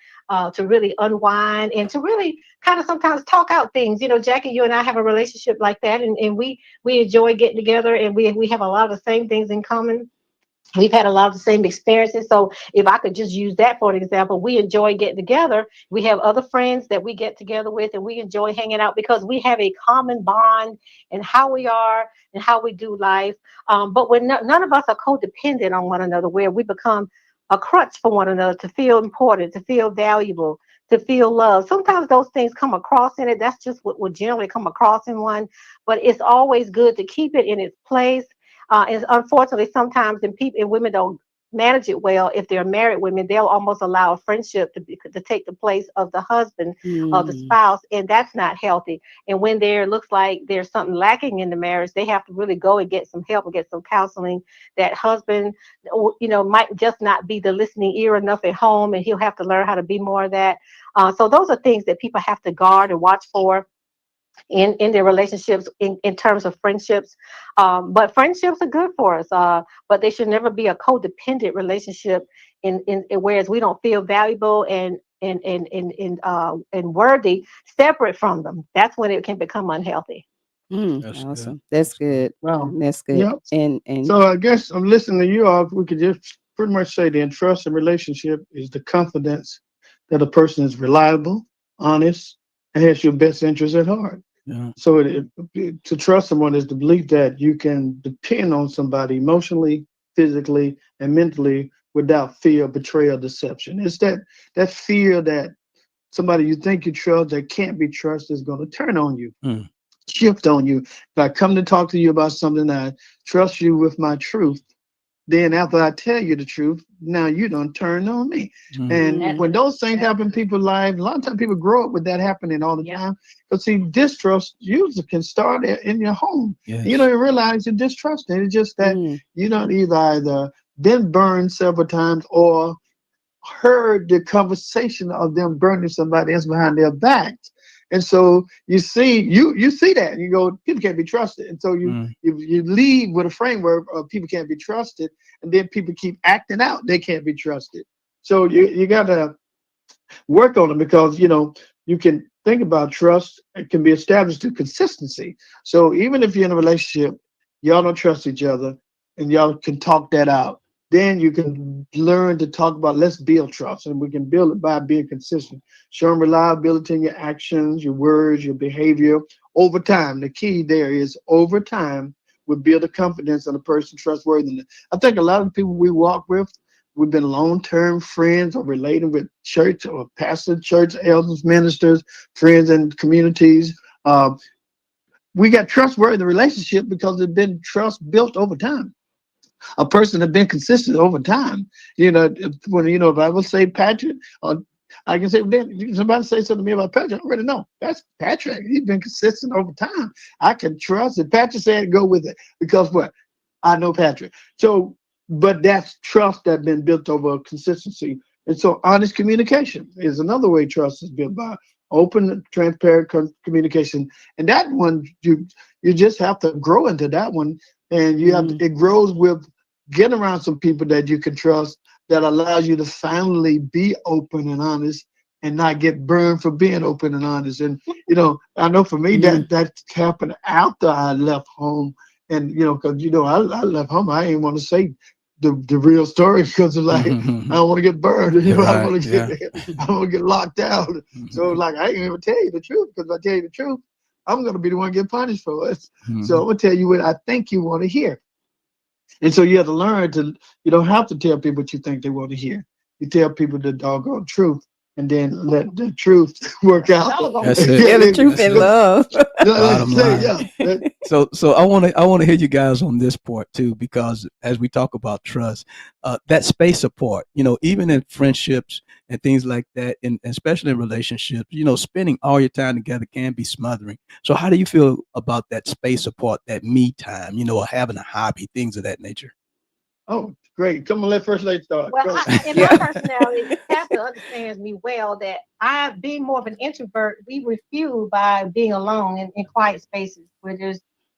really unwind and to really kind of sometimes talk out things. You know, Jackie, you and I have a relationship like that, and we enjoy getting together, and we have a lot of the same things in common. We've had a lot of the same experiences. So if I could just use that for an example, we enjoy getting together. We have other friends that we get together with, and we enjoy hanging out because we have a common bond in how we are and how we do life. But when none of us are codependent on one another, where we become a crutch for one another to feel important, to feel valuable, to feel loved. Sometimes those things come across in it. That's just what would generally come across in one. But it's always good to keep it in its place. And unfortunately, sometimes and women don't manage it well. If they're married women, they'll almost allow a friendship to take the place of the husband or the spouse, and that's not healthy. And when there looks like there's something lacking in the marriage, they have to really go and get some help and get some counseling. That husband, you know, might just not be the listening ear enough at home, and he'll have to learn how to be more of that. So those are things that people have to guard and watch for in their relationships, in terms of friendships. But friendships are good for us, but they should never be a codependent relationship in whereas we don't feel valuable and worthy separate from them. That's when it can become unhealthy. That's Awesome. good. That's good. Wow. That's good. Yep. And So I guess I'm listening to you all. We could just pretty much say the trust and relationship is the confidence that a person is reliable, honest, and has your best interest at heart. Yeah. So to trust someone is the belief that you can depend on somebody emotionally, physically, and mentally without fear, betrayal, deception. It's that fear that somebody you think you trust that can't be trusted is going to turn on you, shift on you. If I come to talk to you about something, I trust you with my truth. Then after I tell you the truth, now you don't turn on me. And when those things happen in people's lives, a lot of times people grow up with that happening all the time. But see, distrust usually can start in your home. Yes. You don't even realize you're distrusting. It's just that you don't either been burned several times or heard the conversation of them burning somebody else behind their backs. And so you see that and you go, people can't be trusted. And so you leave with a framework of people can't be trusted, and then people keep acting out they can't be trusted. So you gotta work on it, because you can think about trust. It can be established through consistency. So even if you're in a relationship, y'all don't trust each other, and y'all can talk that out. Then you can learn to talk about, let's build trust, and we can build it by being consistent, showing reliability in your actions, your words, your behavior over time. The key there is over time we build a confidence in a person's trustworthiness. I think a lot of people we walk with, we've been long-term friends or relating with church or pastor, church elders, ministers, friends and communities. We got trustworthy relationship because there's been trust built over time. A person has been consistent over time. If I will say Patrick, or I can say, then somebody say something to me about Patrick, I already know that's Patrick. He's been consistent over time. I can trust it. Patrick said, go with it, because what? I know Patrick. So, but that's trust that's been built over consistency. And so honest communication is another way trust is built, by open, transparent communication. And that one, you just have to grow into that one. And you have to, it grows with getting around some people that you can trust, that allows you to finally be open and honest and not get burned for being open and honest. And, I know for me that happened after I left home. And, because, I left home, I didn't want to say the real story, because of like, I don't want to get burned. I don't want to get locked out. So like, I ain't even tell you the truth, because if I tell you the truth, I'm going to be the one get punished for it. So I'm going to tell you what I think you want to hear. And so you have to learn you don't have to tell people what you think they want to hear. You tell people the doggone truth, and then let the truth work out. That's it. Yeah, the truth in love. Bottom line. So I want to hear you guys on this part too, because as we talk about trust, that space apart, even in friendships and things like that, and especially in relationships, spending all your time together can be smothering. So how do you feel about that space apart, that me time, or having a hobby, things of that nature? Oh, great. Come on, let First Lady start. Well, in my personality, Pastor understands me well, that I, being more of an introvert, we refuel by being alone in quiet spaces where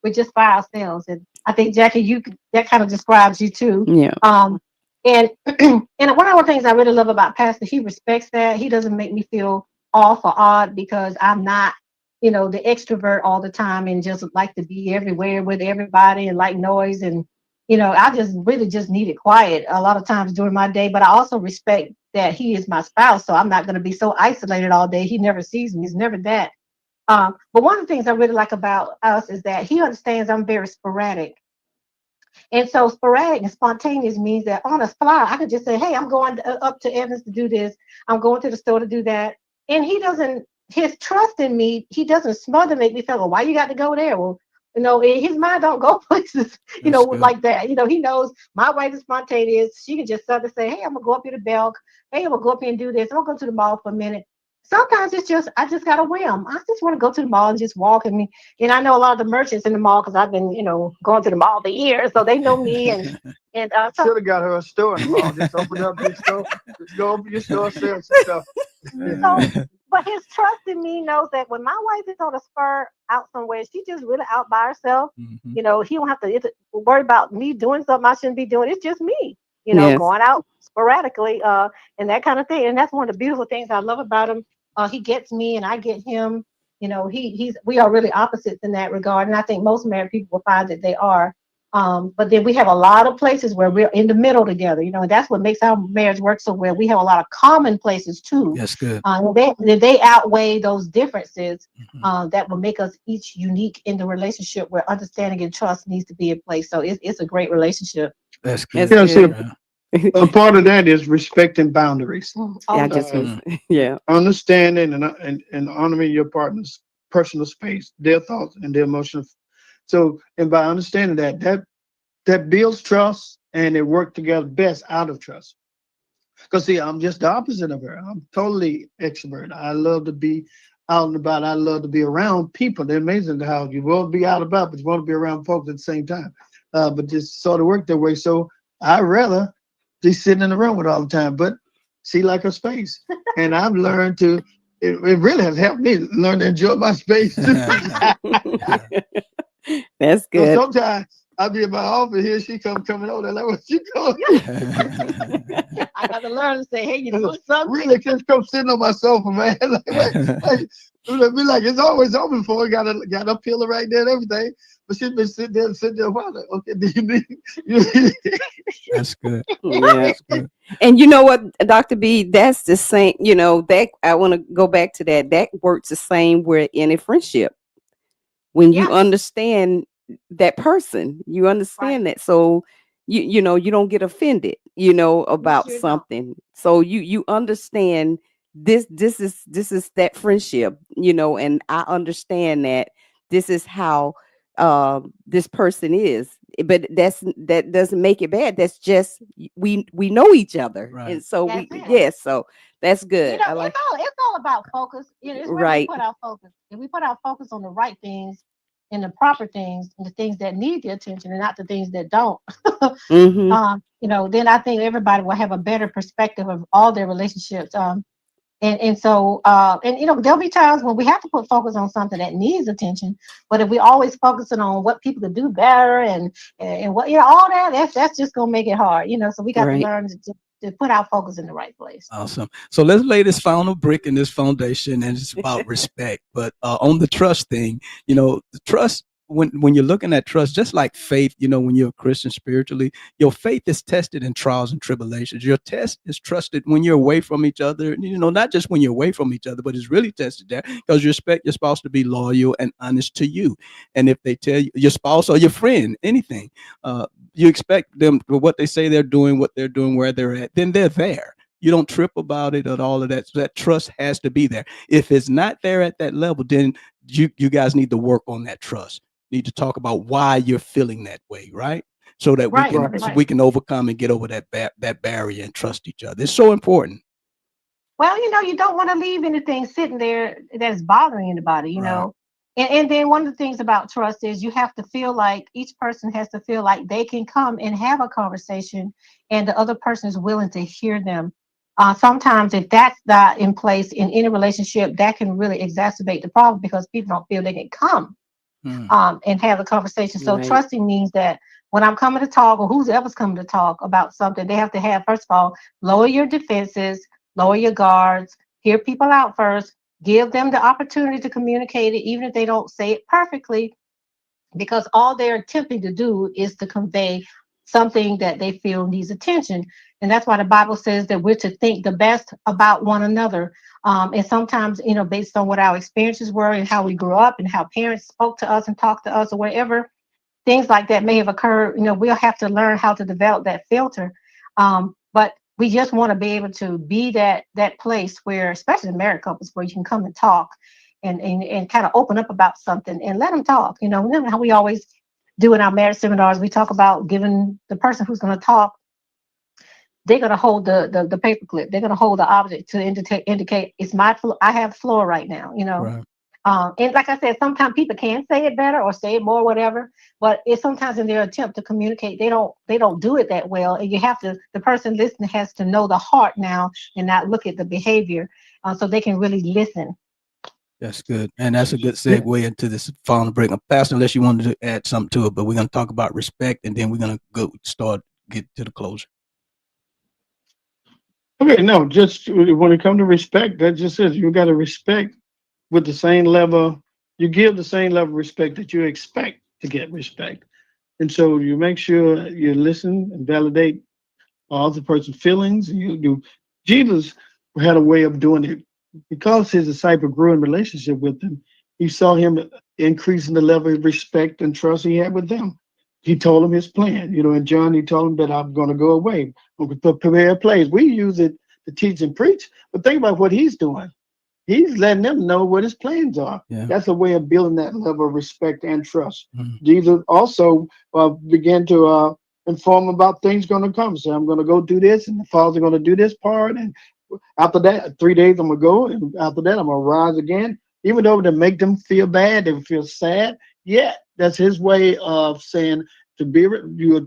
we're just by ourselves. And I think, Jackie, that kind of describes you too. Yeah. And one of the things I really love about Pastor, he respects that. He doesn't make me feel off or odd, because I'm not, the extrovert all the time and just like to be everywhere with everybody and like noise. And I just really just needed quiet a lot of times during my day. But I also respect that he is my spouse, so I'm not going to be so isolated all day. He never sees me. He's never that. But one of the things I really like about us is that he understands I'm very sporadic. And so sporadic and spontaneous means that on a fly, I could just say, hey, I'm going up to Evans to do this. I'm going to the store to do that. And his trust in me, he doesn't smother, make me feel, well, why you got to go there? Well, his mind don't go places, like that. He knows my wife is spontaneous. She can just suddenly say, hey, I'm going to go up here to Belk. Hey, I'm going to go up here and do this. I'm going to go to the mall for a minute. Sometimes it's just, I just got a whim. I just want to go to the mall and just walk. And I know a lot of the merchants in the mall, because I've been, going to the mall for years. So they know me. And should have got her a store in the mall. Just open up your store. Just go open your store, sell some stuff. But his trust in me knows that when my wife is on a spur out somewhere, she's just really out by herself. He don't have to worry about me doing something I shouldn't be doing. It's just me, going out sporadically and that kind of thing. And that's one of the beautiful things I love about him. He gets me and I get him. We are really opposites in that regard. And I think most married people will find that they are. But then we have a lot of places where we're in the middle together, and that's what makes our marriage work so well. We have a lot of common places too. That's good. They outweigh those differences that will make us each unique in the relationship, where understanding and trust needs to be in place. So it's a great relationship. That's good. A part of that is respecting boundaries. Understanding and honoring your partner's personal space, their thoughts and their emotions. So, and by understanding that builds trust, and it works together best out of trust. Because see, I'm just the opposite of her. I'm totally extrovert. I love to be out and about. I love to be around people. They're amazing how you want to be out and about, but you want to be around folks at the same time. But just sort of work that way. So I'd rather be sitting in the room with all the time, but she like her space. And I've learned it really has helped me learn to enjoy my space. That's good. So I be in my office here. She coming over there. Like, what you doing? I got to learn to say, hey, you know something? Really, just come sitting on my sofa, man. Like, be like, it's always open for her. Got a pillow right there and everything. But she's been sitting there while. Like, okay, do you need? That's good. Yeah. That's good. And you know what, Dr. B, that's the same, you know, that I want to go back to that. That works the same where in a friendship. When you understand that person, you understand that. So you know, you don't get offended, you know, about something. So you understand this is that friendship, you know, and I understand that this is how this person is. But that doesn't make it bad. That's just we know each other. Right. And so so that's good. You know, I like it's all about focus. It's where we put our focus. If we put our focus on the right things and the proper things and the things that need the attention and not the things that don't, you know, then I think everybody will have a better perspective of all their relationships. And so you know, there'll be times when we have to put focus on something that needs attention. But if we always focusing on what people could do better and what, you know, all that's just gonna make it hard, you know. So we got to learn to put our focus in the right place. Awesome. So let's lay this final brick in this foundation, and it's about respect. But on the trust thing, you know, the trust, when you're looking at trust, just like faith, you know, when you're a Christian spiritually, your faith is tested in trials and tribulations. Your test is trusted when you're away from each other, you know, not just when you're away from each other, but it's really tested there because you expect your spouse to be loyal and honest to you. And if they tell you, your spouse or your friend, anything, you expect them for what they say they're doing, what they're doing, where they're at, then they're there. You don't trip about it or all of that. So that trust has to be there. If it's not there at that level, then you guys need to work on that trust. Need to talk about why you're feeling that way, right? So that we can overcome and get over that barrier and trust each other. It's so important. Well, you know, you don't want to leave anything sitting there that's bothering anybody, you know. And then one of the things about trust is you have to feel like each person has to feel like they can come and have a conversation and the other person is willing to hear them. Sometimes if that's not in place in any relationship, that can really exacerbate the problem because people don't feel they can come and have a conversation. So trusting means that when I'm coming to talk or who's ever's coming to talk about something, they have to have, first of all, lower your defenses, lower your guards, hear people out first, give them the opportunity to communicate it, even if they don't say it perfectly, because all they're attempting to do is to convey something that they feel needs attention. And that's why the Bible says that we're to think the best about one another. And sometimes, you know, based on what our experiences were and how we grew up and how parents spoke to us and talked to us or wherever, things like that may have occurred. You know, we'll have to learn how to develop that filter. But we just want to be able to be that place where, especially in married couples, where you can come and talk and kind of open up about something and let them talk. You know how we always do in our marriage seminars, we talk about giving the person who's going to talk, they're going to hold the paper clip. They're going to hold the object to indicate it's my floor. I have floor right now, you know. Right. And like I said, sometimes people can say it better or say it more, whatever. But it's sometimes in their attempt to communicate, they don't do it that well. And you have to, the person listening has to know the heart now and not look at the behavior, so they can really listen. That's good. And that's a good segue into this final break. Pastor, unless you wanted to add something to it, but we're going to talk about respect and then we're going to get to the closure. Okay, no, just when it comes to respect, that just says you got to respect with the same level, you give the same level of respect that you expect to get respect. And so you make sure you listen and validate all the person's feelings. You do. Jesus had a way of doing it because his disciple grew in relationship with him. He saw him increasing the level of respect and trust he had with them. He told him his plan. You know, in John, he told him that I'm going to go away. I'm going to prepare a place. We use it to teach and preach, but think about what he's doing. He's letting them know what his plans are. Yeah. That's a way of building that level of respect and trust. Mm-hmm. Jesus also began to inform about things going to come. So I'm going to go do this, and the Father's going to do this part. And after that, 3 days I'm going to go, and after that I'm going to rise again. Even though to make them feel bad, they feel sad. Yeah, that's his way of saying, to be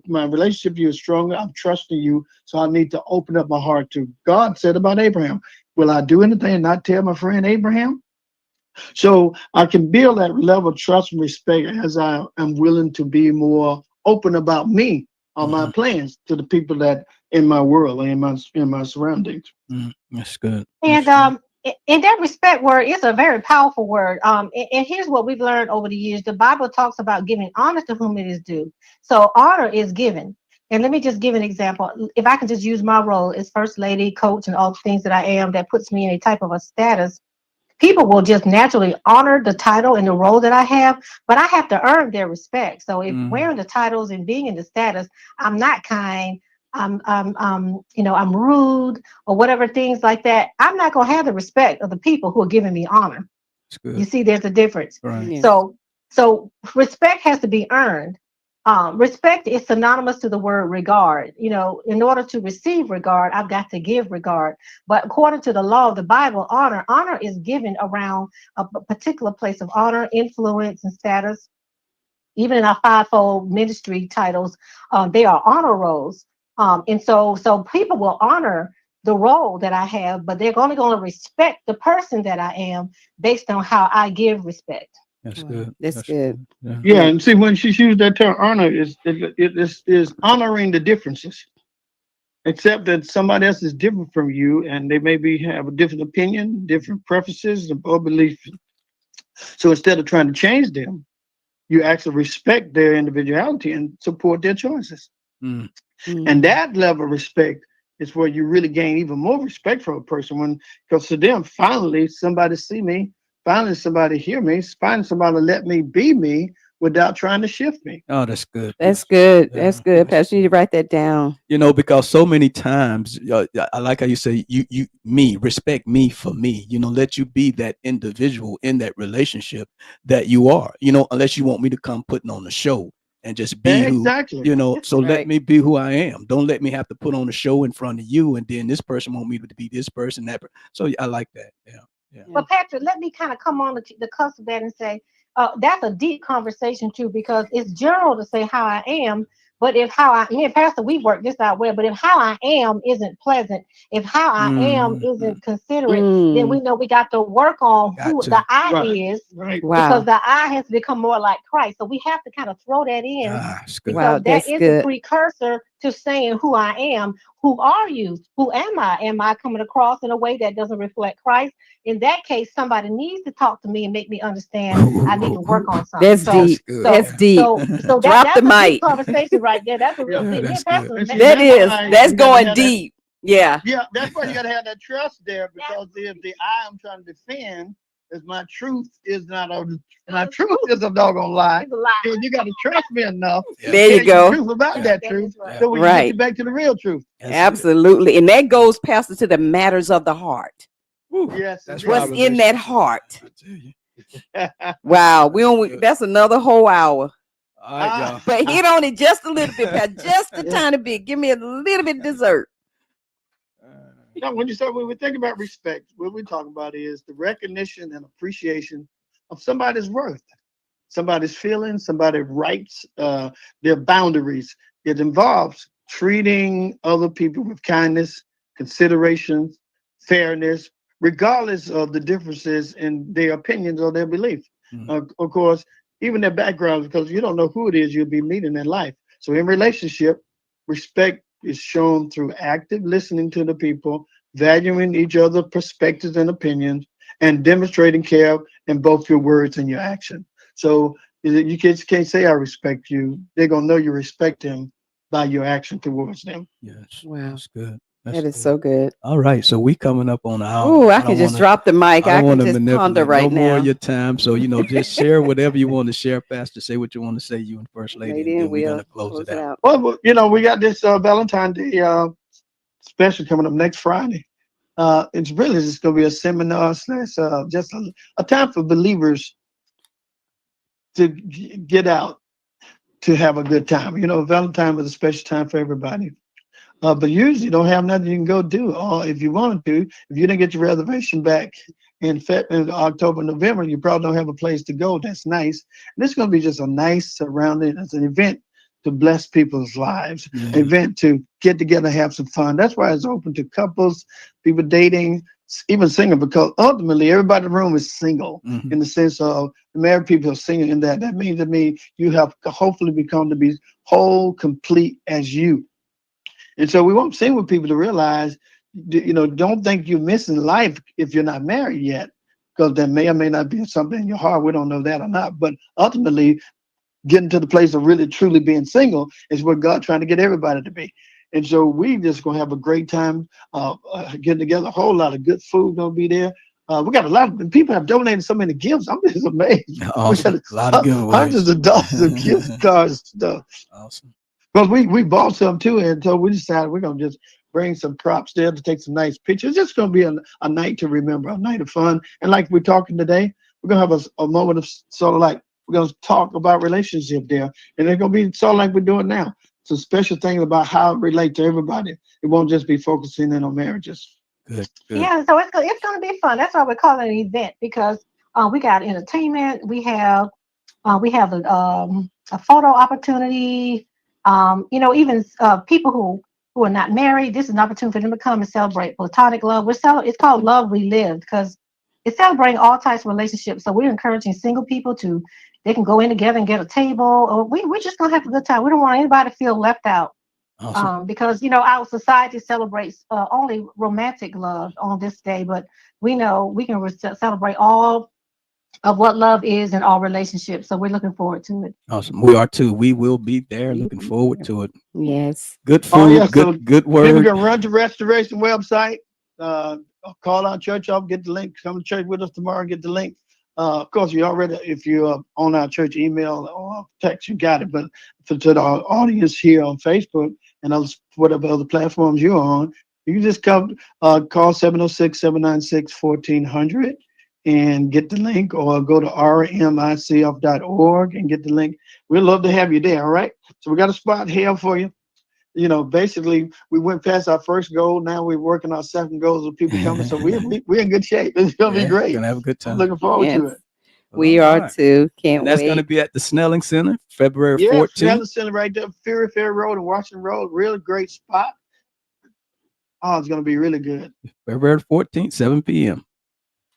my relationship with you is stronger. I'm trusting you, so I need to open up my heart to God. Said about Abraham, will I do anything and not tell my friend Abraham? So I can build that level of trust and respect as I am willing to be more open about me or my plans to the people that in my world and in my surroundings. That's good. And in that respect, word is a very powerful word. And here's what we've learned over the years: the Bible talks about giving honor to whom it is due. So honor is given. And let me just give an example. If I can just use my role as first lady, coach, and all the things that I am, that puts me in a type of a status. People will just naturally honor the title and the role that I have, but I have to earn their respect. So if wearing the titles and being in the status, I'm not kind, I'm rude or whatever, things like that, I'm not gonna have the respect of the people who are giving me honor. You see, there's a difference. Right. Yes. So respect has to be earned. Respect is synonymous to the word regard. In order to receive regard, I've got to give regard. But according to the law of the Bible, honor is given around a particular place of honor, influence, and status. Even in our fivefold ministry titles, they are honor roles. And so people will honor the role that I have, but they're only going to respect the person that I am based on how I give respect. That's good. That's good. Yeah, and see, when she used that term honor, is honoring the differences. Except that somebody else is different from you, and they maybe have a different opinion, different preferences, or beliefs. So instead of trying to change them, you actually respect their individuality and support their choices. And that level of respect is where you really gain even more respect for a person, because to them, finally somebody see me, finally somebody hear me, finally somebody let me be me without trying to shift me. Oh, that's good. That's good. That's good. Pastor, you need to write that down. Because so many times, I like how you say, respect me for me, let you be that individual in that relationship that you are, unless you want me to come putting on the show and just be exactly. So let me be who I am. Don't let me have to put on a show in front of you. And then this person want me to be this person, that. So I like that. Yeah. But Patrick, let me kind of come on the cusp of that and say, that's a deep conversation too, because it's general to say how I am, but if me and Pastor, we work this out well, but if how I am isn't pleasant, if how I am isn't considerate, then we know we got to work on who the I is, because the I has become more like Christ. So we have to kind of throw that in, because that is a precursor to saying who I am. Who are you? Who am I? Am I coming across in a way that doesn't reflect Christ? In that case, somebody needs to talk to me and make me understand I need to work on something. That's deep. That's deep. So drop the mic. Conversation right there. That's a real thing. That's going deep. Yeah. Yeah, that's why you gotta have that trust there, because if the I am trying to defend is my truth is not my truth is a doggone lie. Then you gotta trust me enough. There you go. Truth about that truth, so we can get you back to the real truth. Absolutely, and that goes, Pastor, to the matters of the heart. Yes, that's what's in that heart. Wow, that's another whole hour. All right, y'all. But hit on it just a little bit, just a tiny bit. Give me a little bit of dessert. When we think about respect, what we're talking about is the recognition and appreciation of somebody's worth, somebody's feelings, somebody's rights, their boundaries. It involves treating other people with kindness, consideration, fairness, regardless of the differences in their opinions or their beliefs. Of course, even their backgrounds, because you don't know who it is you'll be meeting in life. So in relationship, respect is shown through active listening to the people, valuing each other's perspectives and opinions, and demonstrating care in both your words and your action. So you can't say I respect you. They're gonna know you respect them by your action towards them. Yes. Wow. That's good. That is so good. All right, so we coming up on our. Oh, I can just drop the mic. I can just ponder right now. No more of your time. So just share whatever you want to share, Pastor. Say what you want to say, you and First Lady, and then we're gonna close it out. Well, we got this Valentine's Day special coming up next Friday. It's really just gonna be a seminar / just a time for believers to get out to have a good time. Valentine was a special time for everybody. But usually you don't have nothing you can go do. Or if you wanted to, if you didn't get your reservation back in October, November, you probably don't have a place to go. That's nice. And it's going to be just a nice surrounding. It's an event to bless people's lives, an event to get together and have some fun. That's why it's open to couples, people dating, even single, because ultimately everybody in the room is single in the sense of the married people are single. In that means to me you have hopefully become to be whole, complete as you. And so we want single people to realize, don't think you're missing life if you're not married yet, because there may or may not be something in your heart. We don't know that or not, but ultimately getting to the place of really truly being single is what God's trying to get everybody to be. And so we just gonna have a great time getting together. A whole lot of good food gonna be there. We got a lot of people have donated so many gifts. I'm just amazed. Awesome. We got a lot of giveaways. hundreds of dollars of gift cards and stuff. Awesome. Because we bought some too, and so we decided we're gonna just bring some props there to take some nice pictures. It's just gonna be a night to remember, a night of fun. And like we're talking today, we're gonna have a moment of sort of like we're gonna talk about relationship there, and it's gonna be sort of like we're doing now. It's a special thing about how it relates to everybody. It won't just be focusing in on marriages. Good. Yeah, so it's going to be fun. That's why we call it an event, because we got entertainment. We have a photo opportunity. Even people who are not married, this is an opportunity for them to come and celebrate platonic love. It's called Love Relived, because it's celebrating all types of relationships. So we're encouraging single people they can go in together and get a table, or we're just gonna have a good time. We don't want anybody to feel left out. Awesome. Because our society celebrates only romantic love on this day, but we know we can celebrate all of what love is in all relationships. So we're looking forward to it. Awesome. We are too. We will be there. Looking forward to it. Yes. Good food. Good word. People can run to Restoration website. Call our church up. Get the link. Come to church with us tomorrow. Get the link. Of course, if you're on our church email or text, you got it. But to the audience here on Facebook and whatever other platforms you're on, you can just call 706-796-1400 and get the link, or go to rmicf.org and get the link. We'd love to have you there. All right. So we got a spot here for you. Basically, we went past our first goal. Now we're working our second goals with people coming. So we're in good shape. It's going to be great. Gonna have a good time. I'm looking forward to it. We are too. Can't wait. That's going to be at the Snelling Center, February 14th. Snelling Center right there, Ferry Road and Washington Road. Really great spot. Oh, it's going to be really good. February 14th, 7 p.m.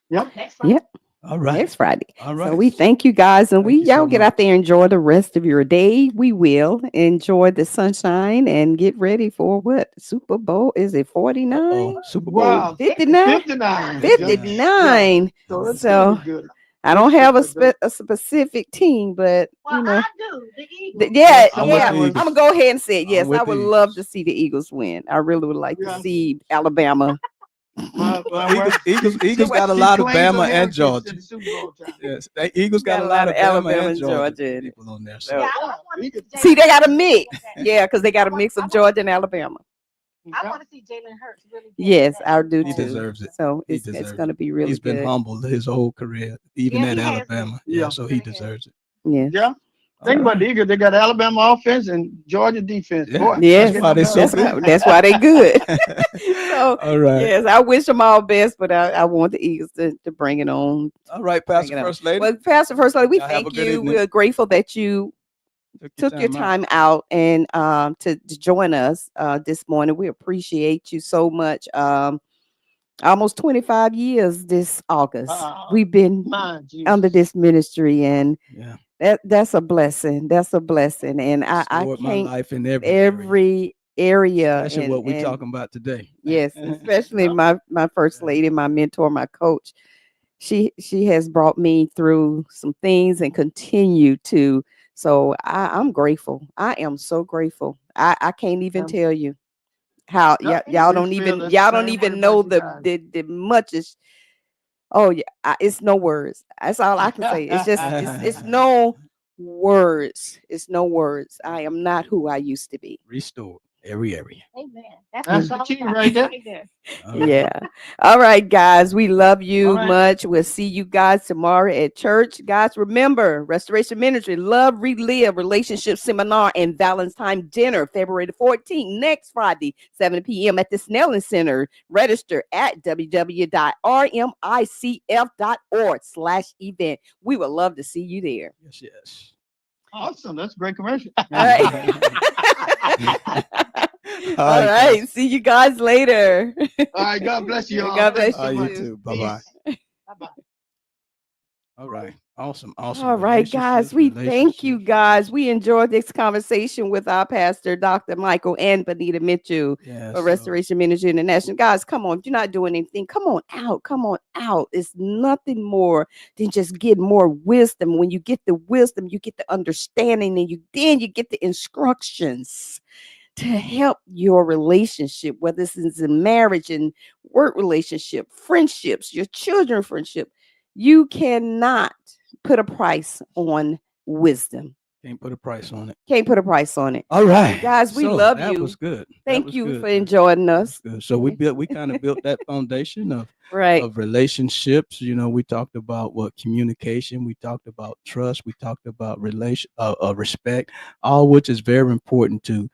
Yep. Yep. All right. Next Friday. All right. So we thank you guys, and y'all get out there, enjoy the rest of your day. We will enjoy the sunshine and get ready for what? Super Bowl? Is it 49? Super Bowl. Wow. 59? 59. 59. Yeah. So good. I don't have a specific team, but I do. The Eagles. I'm gonna go ahead and say it. Yes, I would love to see the Eagles win. I really would like to see Alabama. Eagles got a lot of Bama and Georgia. Yes, Eagles got a lot of Alabama and Georgia people on there. So. See, they got a mix. Yeah, because they got a mix of Georgia and Alabama. I want to see Jalen Hurts really. Yes, I do too. He deserves it. So it's going to be really He's been good. humbled his whole career, even at Alabama. Yeah, so he deserves it. Yeah. Think about the Eagles. They got Alabama offense and Georgia defense. Yeah. Boy, yes, that's why they're good. So, all right. Yes, I wish them all best, but I want the Eagles to bring it on. All right, Pastor First Lady. Well, Pastor First Lady, we thank you. We're grateful that you took your time out and to join us this morning. We appreciate you so much. Almost 25 years this August. We've been under this ministry, and that's a blessing. That's a blessing. And I can't my life in every area. Especially what we're talking about today. Yes, especially my first lady, my mentor, my coach. She has brought me through some things and continue to. So I'm grateful. I am so grateful. I can't even tell you how y'all don't even know the muchest. Oh yeah, it's no words. That's all I can say. It's just it's no words. It's no words. I am not who I used to be. Restored every area. Amen. That's the key right there. Yeah. All right, guys. We love you much. We'll see you guys tomorrow at church. Guys, remember, Restoration Ministry Love Relive Relationship Seminar and Valentine Dinner, February the 14th, next Friday, 7 p.m. at the Snelling Center. Register at www.rmicf.org/event. We would love to see you there. Yes. Awesome. That's a great commercial. All right. All right. See you guys later. All right. God bless you all. God bless You you. too. Bye-bye. Bye-bye. All right. Awesome. All right, guys. We thank you guys. We enjoyed this conversation with our pastor, Dr. Michael and Benita Mitchell for Restoration Ministry International. Guys, come on. If you're not doing anything, come on out. Come on out. It's nothing more than just get more wisdom. When you get the wisdom, you get the understanding, and then you get the instructions to help your relationship, whether this is in marriage and work relationship, friendships, your children friendship. You cannot put a price on wisdom. Can't put a price on it. Can't put a price on it. All right, guys, we love you. That was good. Thank you for enjoying us. So we kind of built that foundation of of relationships. You know, we talked about communication. We talked about trust. We talked about respect, all which is very important to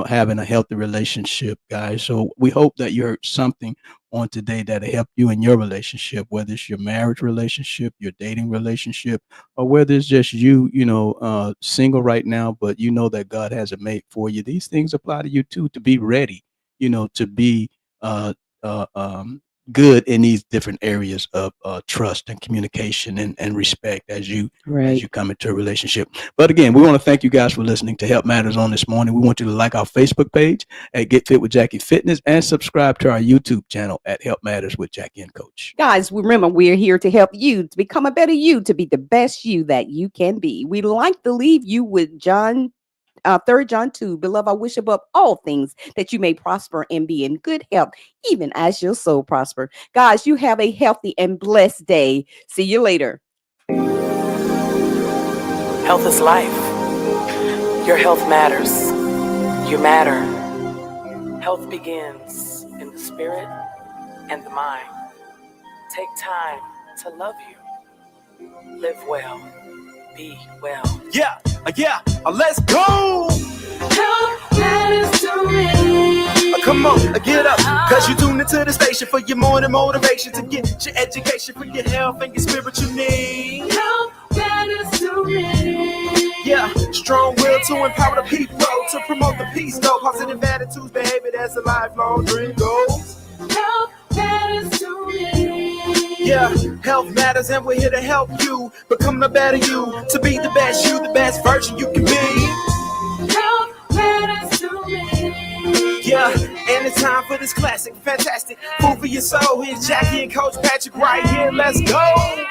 having a healthy relationship, guys. So we hope that you heard something on today that'll help you in your relationship, whether it's your marriage relationship, your dating relationship, or whether it's just you, single right now, but you know that God has a mate for you. These things apply to you too, to be ready, to be good in these different areas of trust and communication and respect as you come into a relationship. But again, we want to thank you guys for listening to Help Matters on this morning. We want you to like our Facebook page at Get Fit with Jackie Fitness and subscribe to our YouTube channel at Help Matters with Jackie and Coach. Guys, remember, we're here to help you to become a better you, to be the best you that you can be. We'd like to leave you with 3 John 2, beloved, I wish above all things that you may prosper and be in good health, even as your soul prosper. Guys, you have a healthy and blessed day. See you later. Health is life. Your health matters. You matter. Health begins in the spirit and the mind. Take time to love you. Live well. Be well. Yeah, let's go. Health matters to me. Come on, get up, cause you tuned into the station for your morning motivation to get your education for your health and your spiritual needs. Health matters to me. Yeah, strong will to empower the people, to promote the peace, though. Positive attitudes, behavior, that's a lifelong dream goals. Health matters to me. Yeah, health matters and we're here to help you become the better you, to be the best you, the best version you can be. Health matters to me. Yeah, and it's time for this classic, fantastic food for your soul. Here's Jackie and Coach Patrick right here. Let's go.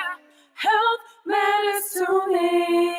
Health matters to me.